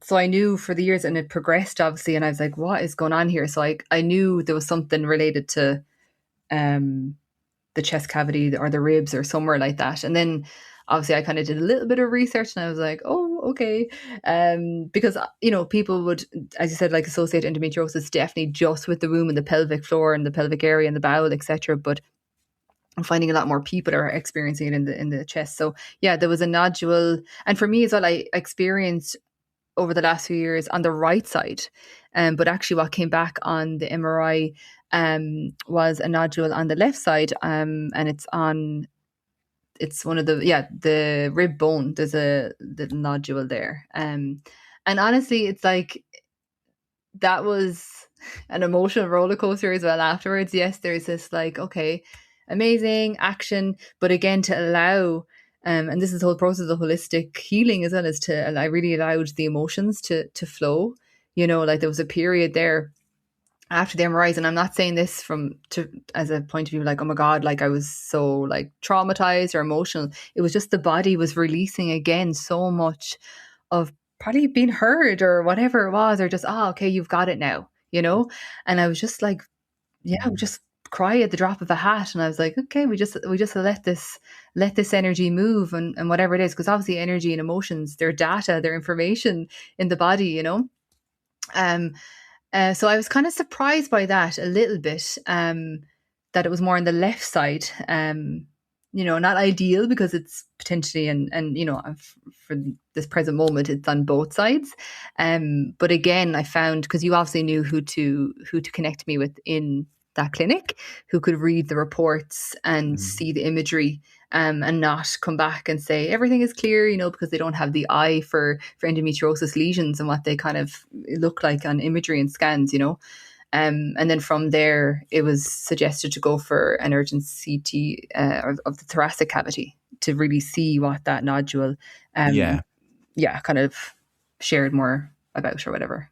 So I knew for the years, and it progressed, obviously, and I was like, what is going on here? So I knew there was something related to the chest cavity or the ribs or somewhere like that. And then obviously I kind of did a little bit of research and I was like, oh, okay. Because, you know, people would, as you said, like associate endometriosis definitely just with the womb and the pelvic floor and the pelvic area and the bowel, etc. But I'm finding a lot more people are experiencing it in the chest. So yeah, there was a nodule. And for me as well, I experienced over the last few years on the right side. But actually what came back on the MRI was a nodule on the left side, and it's one of the rib bone. There's a little nodule there, and honestly, it's like that was an emotional roller coaster as well. Afterwards, yes, there's this like, okay, amazing action, but again, to allow. And this is the whole process of holistic healing as well, is I really allowed the emotions to flow. You know, like there was a period there after the MRIs, and I'm not saying this as a point of view like, oh my God, like I was so like traumatized or emotional. It was just the body was releasing again so much of probably being heard or whatever it was, or just, okay, you've got it now, you know? And I was just like, yeah, just cry at the drop of a hat. And I was like, okay, we just let this energy move and whatever it is, because obviously energy and emotions, they're data, they're information in the body, you know? So I was kind of surprised by that a little bit, that it was more on the left side. You know, not ideal because it's potentially, and you know, for this present moment, it's on both sides. But again, I found, because you obviously knew who to connect me with in that clinic, who could read the reports and see the imagery, and not come back and say everything is clear, you know, because they don't have the eye for endometriosis lesions and what they kind of look like on imagery and scans, you know. And then from there, it was suggested to go for an urgent CT of the thoracic cavity to really see what that nodule, kind of shared more about or whatever.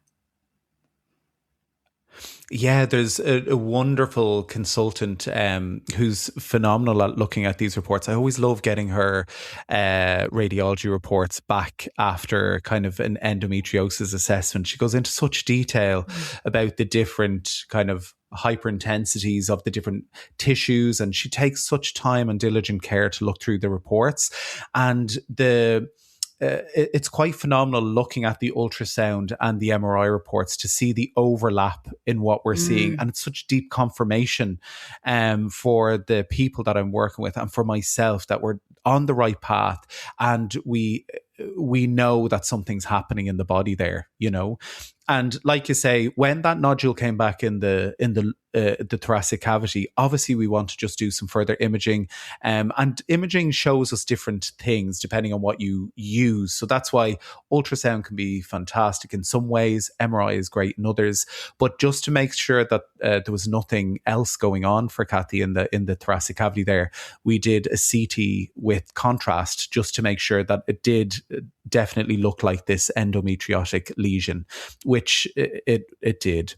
Yeah, there's a wonderful consultant who's phenomenal at looking at these reports. I always love getting her radiology reports back after kind of an endometriosis assessment. She goes into such detail about the different kind of hyperintensities of the different tissues, and she takes such time and diligent care to look through the reports. And it's quite phenomenal looking at the ultrasound and the MRI reports to see the overlap in what we're seeing. And it's such deep confirmation for the people that I'm working with and for myself that we're on the right path, and we know that something's happening in the body there, you know. And like you say, when that nodule came back in the thoracic cavity, obviously we want to just do some further imaging, and imaging shows us different things depending on what you use. So that's why ultrasound can be fantastic in some ways, MRI is great in others. But just to make sure that there was nothing else going on for Cathy in the thoracic cavity there, we did a CT with contrast just to make sure that it did definitely look like this endometriotic lesion, which it did.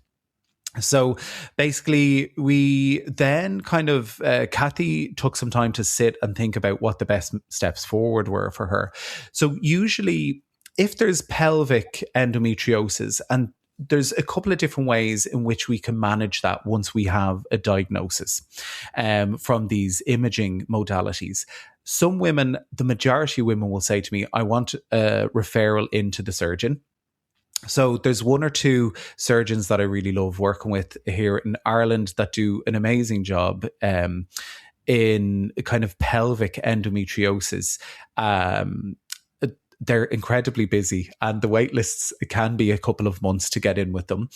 So basically, we then kind of, Cathy took some time to sit and think about what the best steps forward were for her. So usually, if there's pelvic endometriosis, and there's a couple of different ways in which we can manage that once we have a diagnosis from these imaging modalities. Some women, the majority of women will say to me, I want a referral into the surgeon. So there's one or two surgeons that I really love working with here in Ireland that do an amazing job in kind of pelvic endometriosis. They're incredibly busy, and the wait lists can be a couple of months to get in with them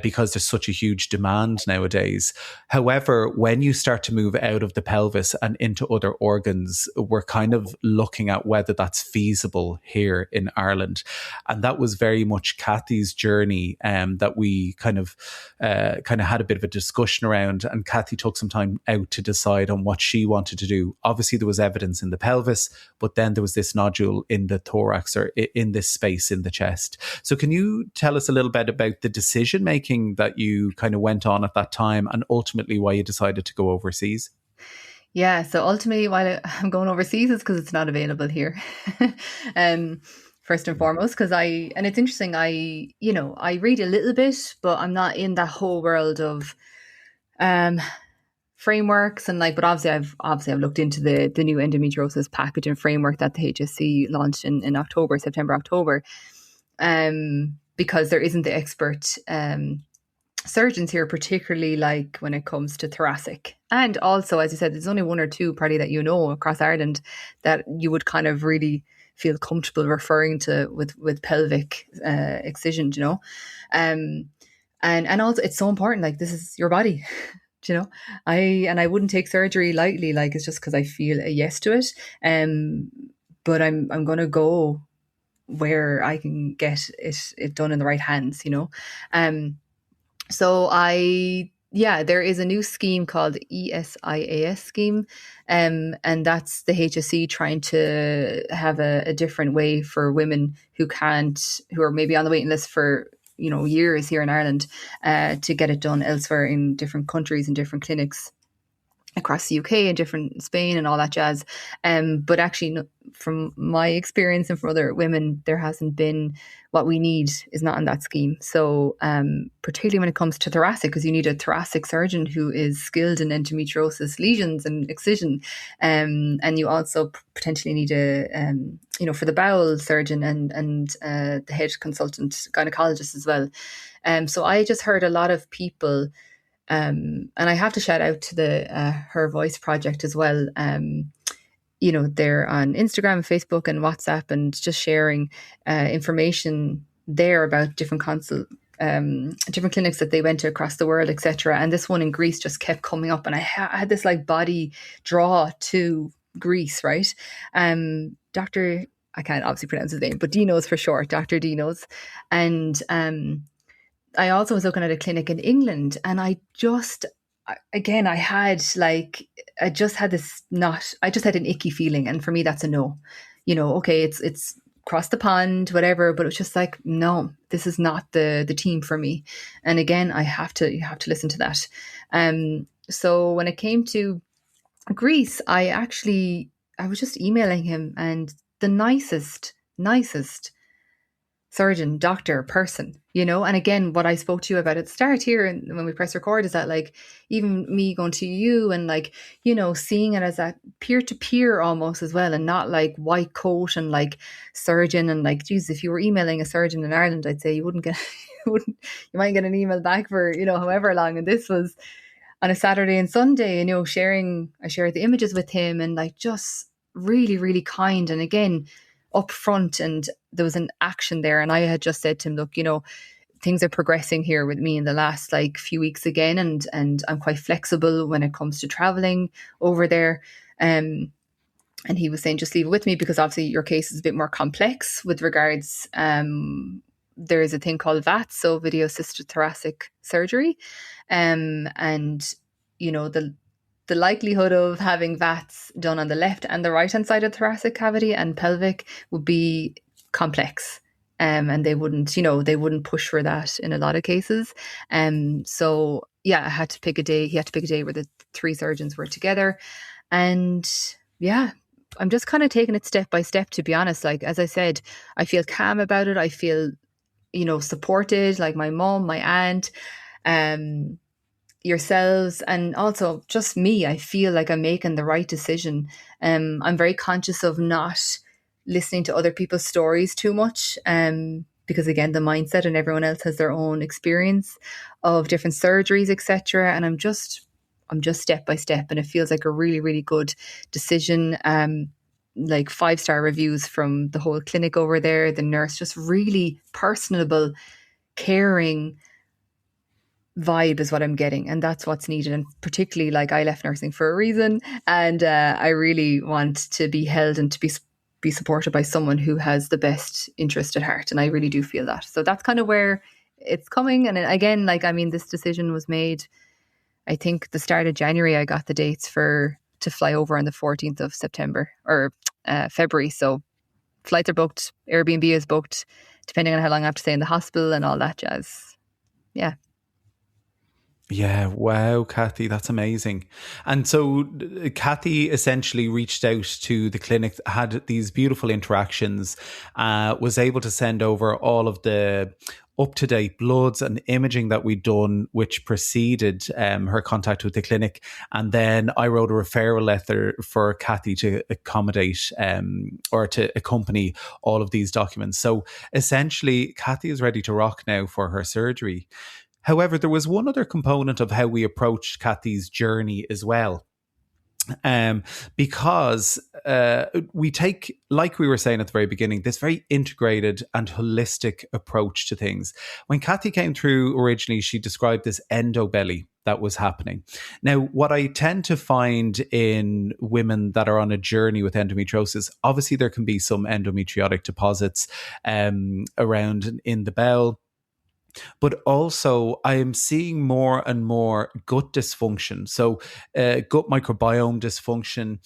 because there's such a huge demand nowadays. However, when you start to move out of the pelvis and into other organs, we're kind of looking at whether that's feasible here in Ireland. And that was very much Cathy's journey that we kind of had a bit of a discussion around, and Cathy took some time out to decide on what she wanted to do. Obviously, there was evidence in the pelvis, but then there was this nodule in the thorax, or in this space in the chest. So can you tell us a little bit about the decision making that you kind of went on at that time, and ultimately why you decided to go overseas? Yeah, so ultimately why I'm going overseas is because it's not available here. First and foremost, because and it's interesting, I read a little bit, but I'm not in that whole world of frameworks and but obviously I've looked into the new endometriosis package and framework that the HSC launched in September, October, because there isn't the expert surgeons here, particularly when it comes to thoracic. And also, as you said, there's only one or two probably that across Ireland that you would kind of really feel comfortable referring to with pelvic excision, and also it's so important, this is your body. I wouldn't take surgery lightly, it's just because I feel a yes to it. But I'm gonna go where I can get it done in the right hands, So there is a new scheme called ESIAS scheme, and that's the HSC trying to have a different way for women who are maybe on the waiting list for years here in Ireland, to get it done elsewhere in different countries and different clinics across the UK and different Spain and all that jazz. But actually, from my experience and from other women, there hasn't been what we need is not in that scheme. So particularly when it comes to thoracic, because you need a thoracic surgeon who is skilled in endometriosis lesions and excision. And you also potentially need for the bowel surgeon and the head consultant gynaecologist as well. So I just heard a lot of people, and I have to shout out to the Her Voice project as well. They're on Instagram, Facebook, and WhatsApp, and just sharing information there about different different clinics that they went to across the world, etc. And this one in Greece just kept coming up, and I had this body draw to Greece, right? Dr. I can't obviously pronounce his name, but Dinos for short, Dr. Dinos, and I also was looking at a clinic in England, and I just had an icky feeling. And for me, that's a no. Okay, it's across the pond, whatever. But it was just like, no, this is not the team for me. And again, you have to listen to that. So when it came to Greece, I was just emailing him, and the nicest surgeon, doctor, person, and again, what I spoke to you about at the start here and when we press record is that, like, even me going to you and, like, seeing it as a peer-to-peer almost as well, and not like white coat and like surgeon, and like, geez, if you were emailing a surgeon in Ireland, I'd say you wouldn't get you might get an email back for however long, and this was on a Saturday and Sunday, and I shared the images with him, and like, just really, really kind, and again, upfront, and there was an action there. And I had just said to him, look, things are progressing here with me in the last like few weeks again, and I'm quite flexible when it comes to traveling over there. And he was saying, just leave it with me, because obviously your case is a bit more complex with regards. There is a thing called VATS, so video assisted thoracic surgery, and the likelihood of having VATS done on the left and the right hand side of the thoracic cavity and pelvic would be complex. And they wouldn't push for that in a lot of cases. So yeah, I had to pick a day. He had to pick a day where the three surgeons were together. And yeah, I'm just kind of taking it step by step, to be honest. Like, as I said, I feel calm about it. I feel, supported, like my mom, my aunt, yourselves, and also just me. I feel like I'm making the right decision. I'm very conscious of not listening to other people's stories too much, because again, the mindset, and everyone else has their own experience of different surgeries, etc. And I'm just step by step, and it feels like a really, really good decision. Like 5-star reviews from the whole clinic over there, the nurse, just really personable, caring vibe is what I'm getting, and that's what's needed. And particularly, like, I left nursing for a reason, and I really want to be held and to be supported by someone who has the best interest at heart, and I really do feel that. So that's kind of where it's coming. And again, like, I mean, this decision was made, I think, the start of January. I got the dates to fly over on the 14th of September or February. So flights are booked, Airbnb is booked, depending on how long I have to stay in the hospital and all that jazz. Yeah. Yeah, wow, Cathy, that's amazing. And so Cathy essentially reached out to the clinic, had these beautiful interactions, was able to send over all of the up-to-date bloods and imaging that we'd done, which preceded her contact with the clinic. And then I wrote a referral letter for Cathy to accommodate or to accompany all of these documents. So essentially, Cathy is ready to rock now for her surgery. However, there was one other component of how we approached Cathy's journey as well. Because we take, like we were saying at the very beginning, this very integrated and holistic approach to things. When Cathy came through originally, she described this endo belly that was happening. Now, what I tend to find in women that are on a journey with endometriosis, obviously there can be some endometriotic deposits around in the bowel. But also, I am seeing more and more gut dysfunction. So, gut microbiome dysfunction,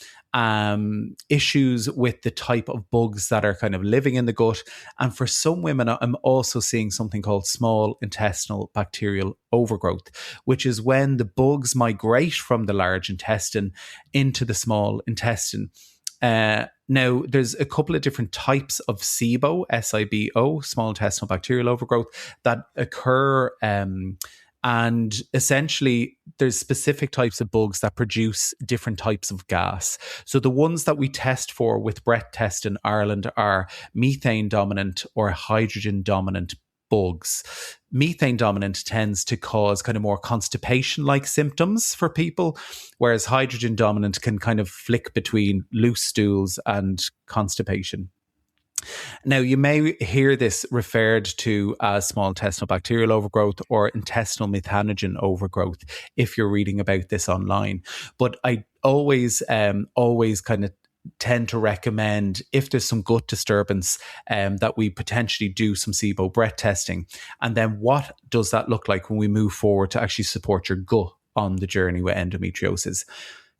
issues with the type of bugs that are kind of living in the gut. And for some women, I'm also seeing something called small intestinal bacterial overgrowth, which is when the bugs migrate from the large intestine into the small intestine. Now, there's a couple of different types of SIBO, S-I-B-O, small intestinal bacterial overgrowth, that occur. And essentially, there's specific types of bugs that produce different types of gas. So the ones that we test for with breath test in Ireland are methane dominant or hydrogen dominant bugs. Methane dominant tends to cause kind of more constipation-like symptoms for people, whereas hydrogen dominant can kind of flick between loose stools and constipation. Now, you may hear this referred to as small intestinal bacterial overgrowth or intestinal methanogen overgrowth if you're reading about this online. But I always kind of tend to recommend, if there's some gut disturbance, that we potentially do some SIBO breath testing. And then what does that look like when we move forward to actually support your gut on the journey with endometriosis?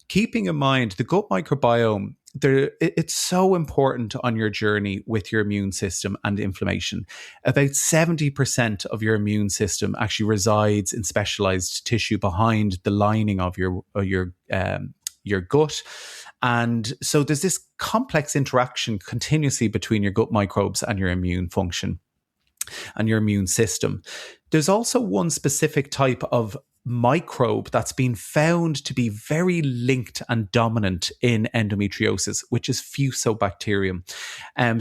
Keeping in mind, the gut microbiome it's so important on your journey with your immune system and inflammation. About 70% of your immune system actually resides in specialized tissue behind the lining of your gut. And so there's this complex interaction continuously between your gut microbes and your immune function and your immune system. There's also one specific type of microbe that's been found to be very linked and dominant in endometriosis, which is Fusobacterium.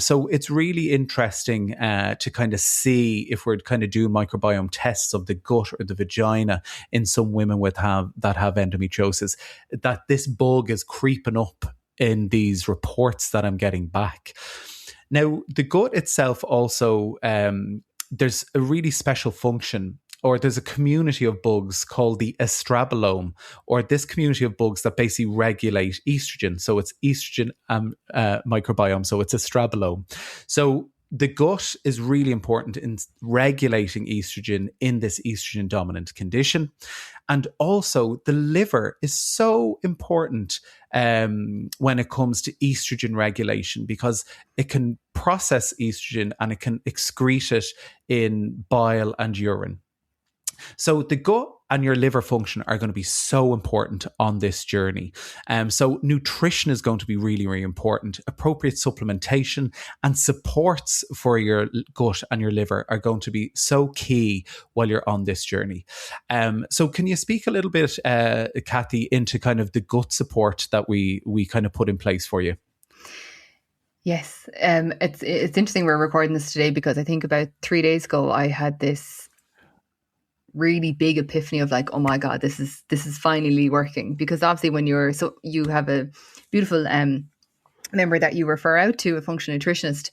So it's really interesting to kind of see if we're kind of doing microbiome tests of the gut or the vagina in some women that have endometriosis, that this bug is creeping up in these reports that I'm getting back. Now, the gut itself also, there's a really special function, or there's a community of bugs called the estrobolome, or this community of bugs that basically regulate estrogen. So it's estrogen microbiome, so it's estrobolome. So the gut is really important in regulating estrogen in this estrogen dominant condition. And also the liver is so important when it comes to estrogen regulation, because it can process estrogen and it can excrete it in bile and urine. So the gut and your liver function are going to be so important on this journey. So nutrition is going to be really, really important. Appropriate supplementation and supports for your gut and your liver are going to be so key while you're on this journey. So can you speak a little bit, Cathy, into kind of the gut support that we kind of put in place for you? Yes. It's interesting we're recording this today, because I think about 3 days ago I had this really big epiphany of like, oh my God, this is finally working. Because obviously when you have a beautiful member that you refer out to, a functional nutritionist,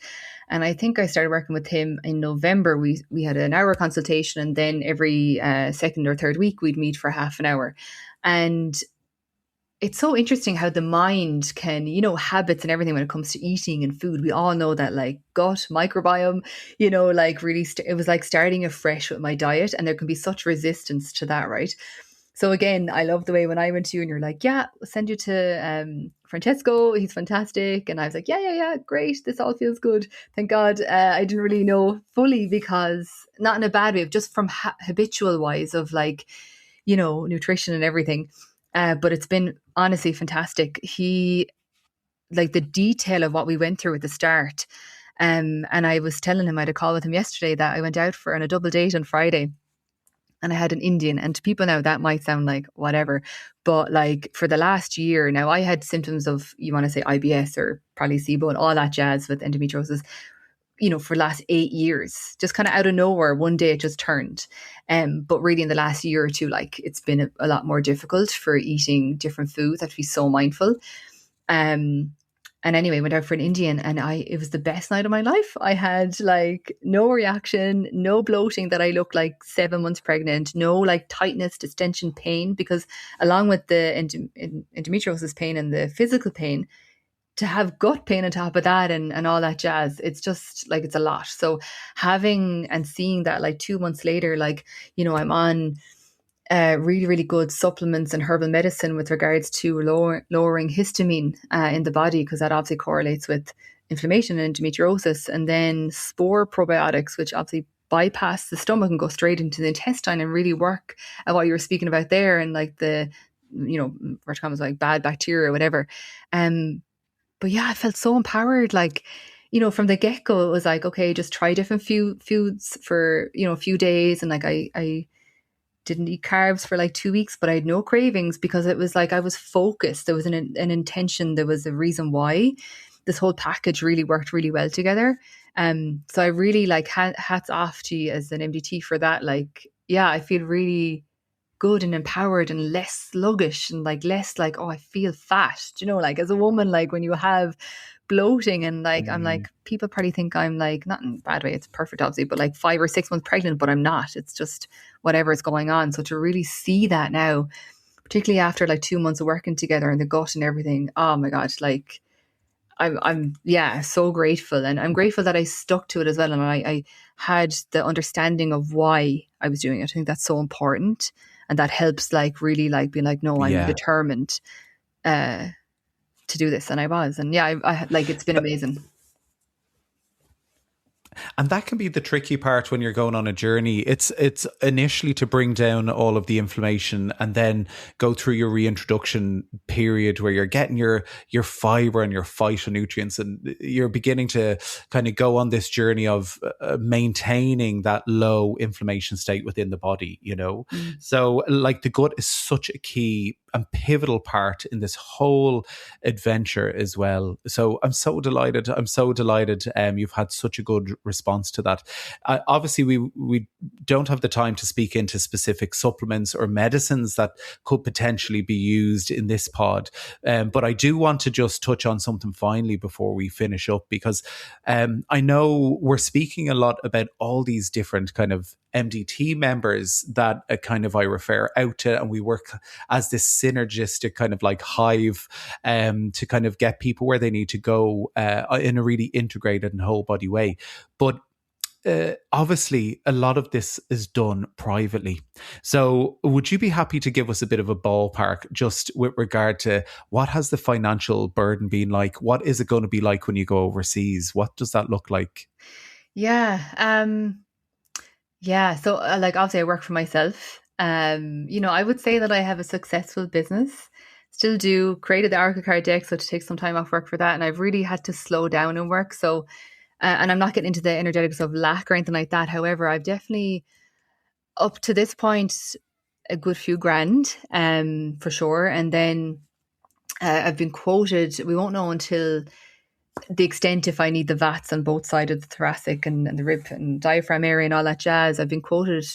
and I think I started working with him in November. We had an hour consultation, and then every second or third week we'd meet for half an hour. And it's so interesting how the mind can, habits and everything when it comes to eating and food. We all know that like gut microbiome, like really, it was like starting afresh with my diet, and there can be such resistance to that, right? So again, I love the way when I went to you and you're like, yeah, I'll send you to Francesco. He's fantastic. And I was like, yeah, great. This all feels good. Thank God. I didn't really know fully, because not in a bad way, just from habitual wise of like, nutrition and everything. But it's been honestly fantastic. He, like the detail of what we went through at the start. And I was telling him, I had a call with him yesterday that I went out on a double date on Friday, and I had an Indian. And to people now, that might sound like whatever, but like for the last year now, I had symptoms of, you want to say IBS or probably SIBO and all that jazz with endometriosis, for the last 8 years, just kind of out of nowhere. One day it just turned. But really in the last year or two, like it's been a lot more difficult for eating different foods. I have to be so mindful. And anyway, went out for an Indian, and it was the best night of my life. I had like no reaction, no bloating that I looked like 7 months pregnant, no like tightness, distension, pain, because along with the endometriosis pain and the physical pain, to have gut pain on top of that and all that jazz, it's just like, it's a lot. So having and seeing that like 2 months later, like, I'm on really, really good supplements and herbal medicine with regards to lowering histamine in the body, because that obviously correlates with inflammation and endometriosis. And then spore probiotics, which obviously bypass the stomach and go straight into the intestine and really work at what you were speaking about there, and like the, like bad bacteria or whatever. But yeah, I felt so empowered. Like, from the get-go, it was like, okay, just try different foods for, a few days. And like, I didn't eat carbs for like 2 weeks, but I had no cravings, because it was like I was focused. There was an intention. There was a reason why. This whole package really worked really well together. So I really like hats off to you as an MDT for that. Like, yeah, I feel really good and empowered and less sluggish, and like less like, oh, I feel fat. Like as a woman, like when you have bloating and like, I'm like, people probably think I'm like, not in a bad way, it's perfect obviously, but like 5 or 6 months pregnant, but I'm not. It's just whatever is going on. So to really see that now, particularly after like 2 months of working together and the gut and everything, oh my God, like I'm so grateful. And I'm grateful that I stuck to it as well. And I had the understanding of why I was doing it. I think that's so important. And that helps like really like being like, no, I'm determined to do this, and I was, and yeah, I like, it's been amazing. And that can be the tricky part when you're going on a journey. It's initially to bring down all of the inflammation and then go through your reintroduction period where you're getting your fiber and your phytonutrients, and you're beginning to kind of go on this journey of maintaining that low inflammation state within the body, you know. So like the gut is such a key and pivotal part in this whole adventure as well. So I'm so delighted. You've had such a good response to that. Obviously, we don't have the time to speak into specific supplements or medicines that could potentially be used in this pod, but I do want to just touch on something finally before we finish up, because I know we're speaking a lot about all these different kind of MDT members that I refer out to, and we work as this synergistic kind of like hive to kind of get people where they need to go in a really integrated and whole body way. But obviously, a lot of this is done privately. So would you be happy to give us a bit of a ballpark just with regard to what has the financial burden been like? What is it going to be like when you go overseas? What does that look like? Yeah. Yeah. So, like, obviously, I work for myself. I would say that I have a successful business. Still do. Created the Oracle card deck, so to take some time off work for that, and I've really had to slow down in work. So, and I'm not getting into the energetics of lack or anything like that. However, I've definitely, up to this point, a good few grand, for sure. And then I've been quoted. We won't know until the extent if I need the VATs on both sides of the thoracic and the rib and diaphragm area and all that jazz. I've been quoted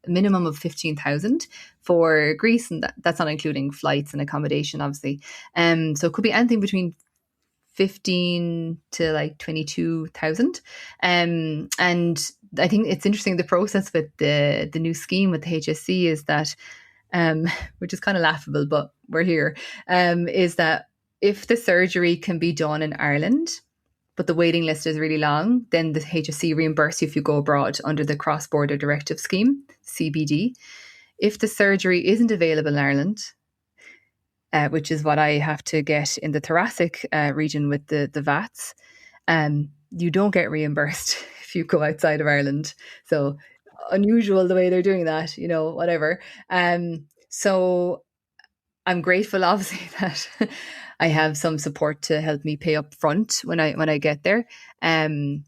a minimum of 15,000 for Greece, and that's not including flights and accommodation, obviously. So it could be anything between 15 to like 22,000. And I think it's interesting, the process with the new scheme with the HSC is that, which is kind of laughable, but we're here, is that if the surgery can be done in Ireland, but the waiting list is really long, then the HSC reimburse you if you go abroad under the Cross-Border Directive Scheme, CBD. If the surgery isn't available in Ireland, which is what I have to get in the thoracic region with the VATs, you don't get reimbursed if you go outside of Ireland. So unusual the way they're doing that, whatever. So I'm grateful, obviously, that I have some support to help me pay up front when I get there. And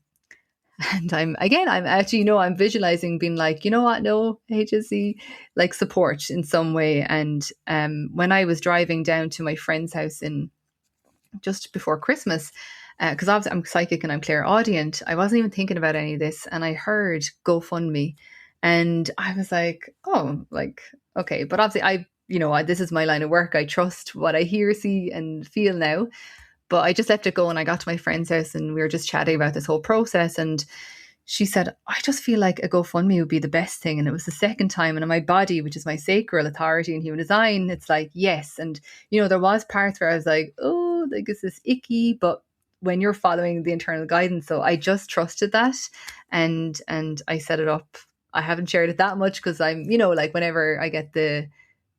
I'm actually, I'm visualizing being like, you know what, no, HSC, like, support in some way. And when I was driving down to my friend's house in just before Christmas, because obviously I'm psychic and I'm clairaudient, I wasn't even thinking about any of this, and I heard GoFundMe, and I was like, oh, like, okay. But obviously this is my line of work. I trust what I hear, see, and feel now. But I just left it go, and I got to my friend's house and we were just chatting about this whole process. And she said, I just feel like a GoFundMe would be the best thing. And it was the second time. And in my body, which is my sacral authority in human design, it's like, yes. And, there was parts where I was like, oh, like, is this icky? But when you're following the internal guidance, so I just trusted that. And I set it up. I haven't shared it that much because I'm, like, whenever I get the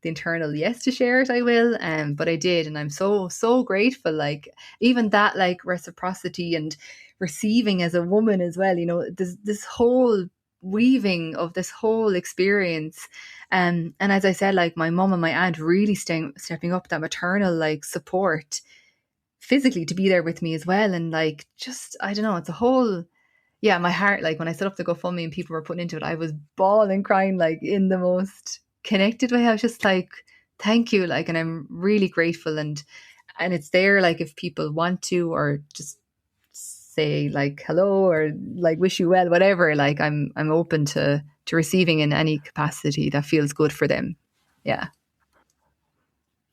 internal yes to share it, I will. But I did, and I'm so grateful. Like, even that, like, reciprocity and receiving as a woman as well. This whole weaving of this whole experience. And as I said, like, my mum and my aunt really stepping up that maternal, like, support physically to be there with me as well. And, like, just, I don't know, it's a whole. Yeah, my heart, like, when I set up the GoFundMe and people were putting into it, I was bawling, crying, like, in the most connected way. I was just like, thank you, like, and I'm really grateful. And it's there, like, if people want to, or just say, like, hello, or, like, wish you well, whatever, like, I'm open to receiving in any capacity that feels good for them. Yeah.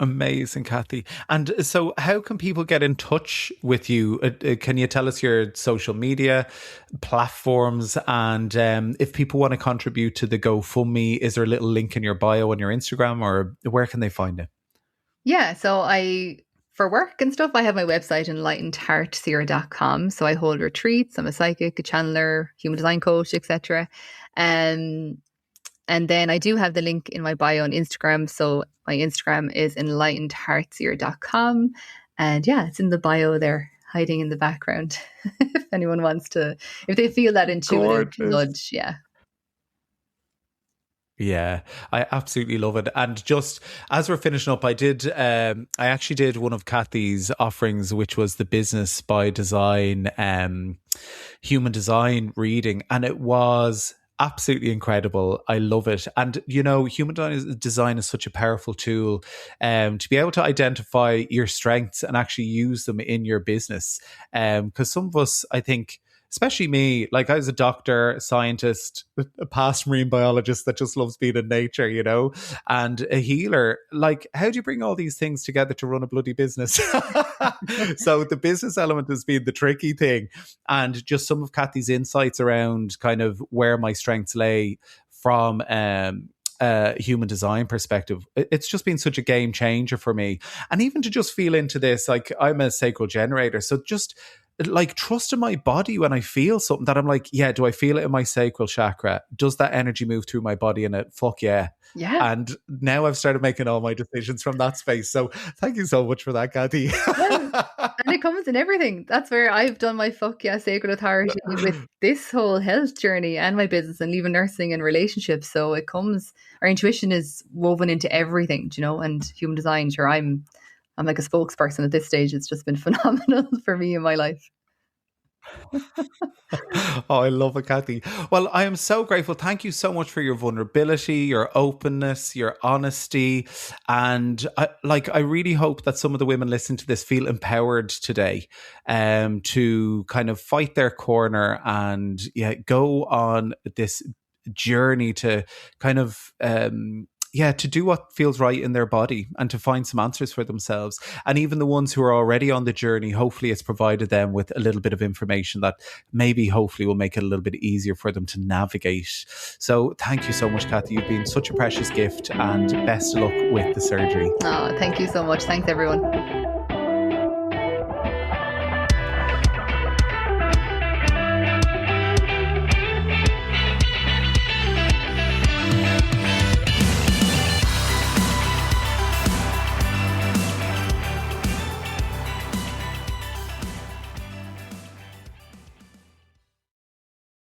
Amazing, Cathy. And so how can people get in touch with you? Can you tell us your social media platforms? And if people want to contribute to the GoFundMe, is there a little link in your bio on your Instagram, or where can they find it? Yeah, so for work and stuff, I have my website, enlightenedheartseer.com. So I hold retreats. I'm a psychic, a channeler, human design coach, etc. And then I do have the link in my bio on Instagram. So my Instagram is enlightenedheartseer.com. And yeah, it's in the bio there, hiding in the background. If anyone wants to, if they feel that intuitive Gorgeous. nudge, yeah. Yeah, I absolutely love it. And just as we're finishing up, I actually did one of Cathy's offerings, which was the Business by Design, human design reading. And it was absolutely incredible. I love it. And, you know, design is such a powerful tool to be able to identify your strengths and actually use them in your business. Because some of us, I think, especially me, like I was a doctor, a scientist, a past marine biologist that just loves being in nature, you know, and a healer. Like, how do you bring all these things together to run a bloody business? So the business element has been the tricky thing. And just some of Cathy's insights around kind of where my strengths lay from human design perspective, it's just been such a game changer for me. And even to just feel into this, like I'm a sacral generator, so just like trusting my body when I feel something that I'm like, yeah, do I feel it in my sacral chakra? Does that energy move through my body in it? Fuck yeah. Yeah. And now I've started making all my decisions from that space. So thank you so much for that, Cathy. Well, and it comes in everything. That's where I've done my fuck yeah sacred authority with this whole health journey and my business and even nursing and relationships. So it comes, our intuition is woven into everything, you know, and human design. Sure, I'm like a spokesperson at this stage. It's just been phenomenal for me in my life. Oh, I love it, Cathy. Well, I am so grateful. Thank you so much for your vulnerability, your openness, your honesty. And I really hope that some of the women listening to this feel empowered today to kind of fight their corner and go on this journey to kind of to do what feels right in their body and to find some answers for themselves. And even the ones who are already on the journey, hopefully it's provided them with a little bit of information that maybe hopefully will make it a little bit easier for them to navigate. So thank you so much, Cathy. You've been such a precious gift, and best of luck with the surgery. Oh, thank you so much. Thanks, everyone.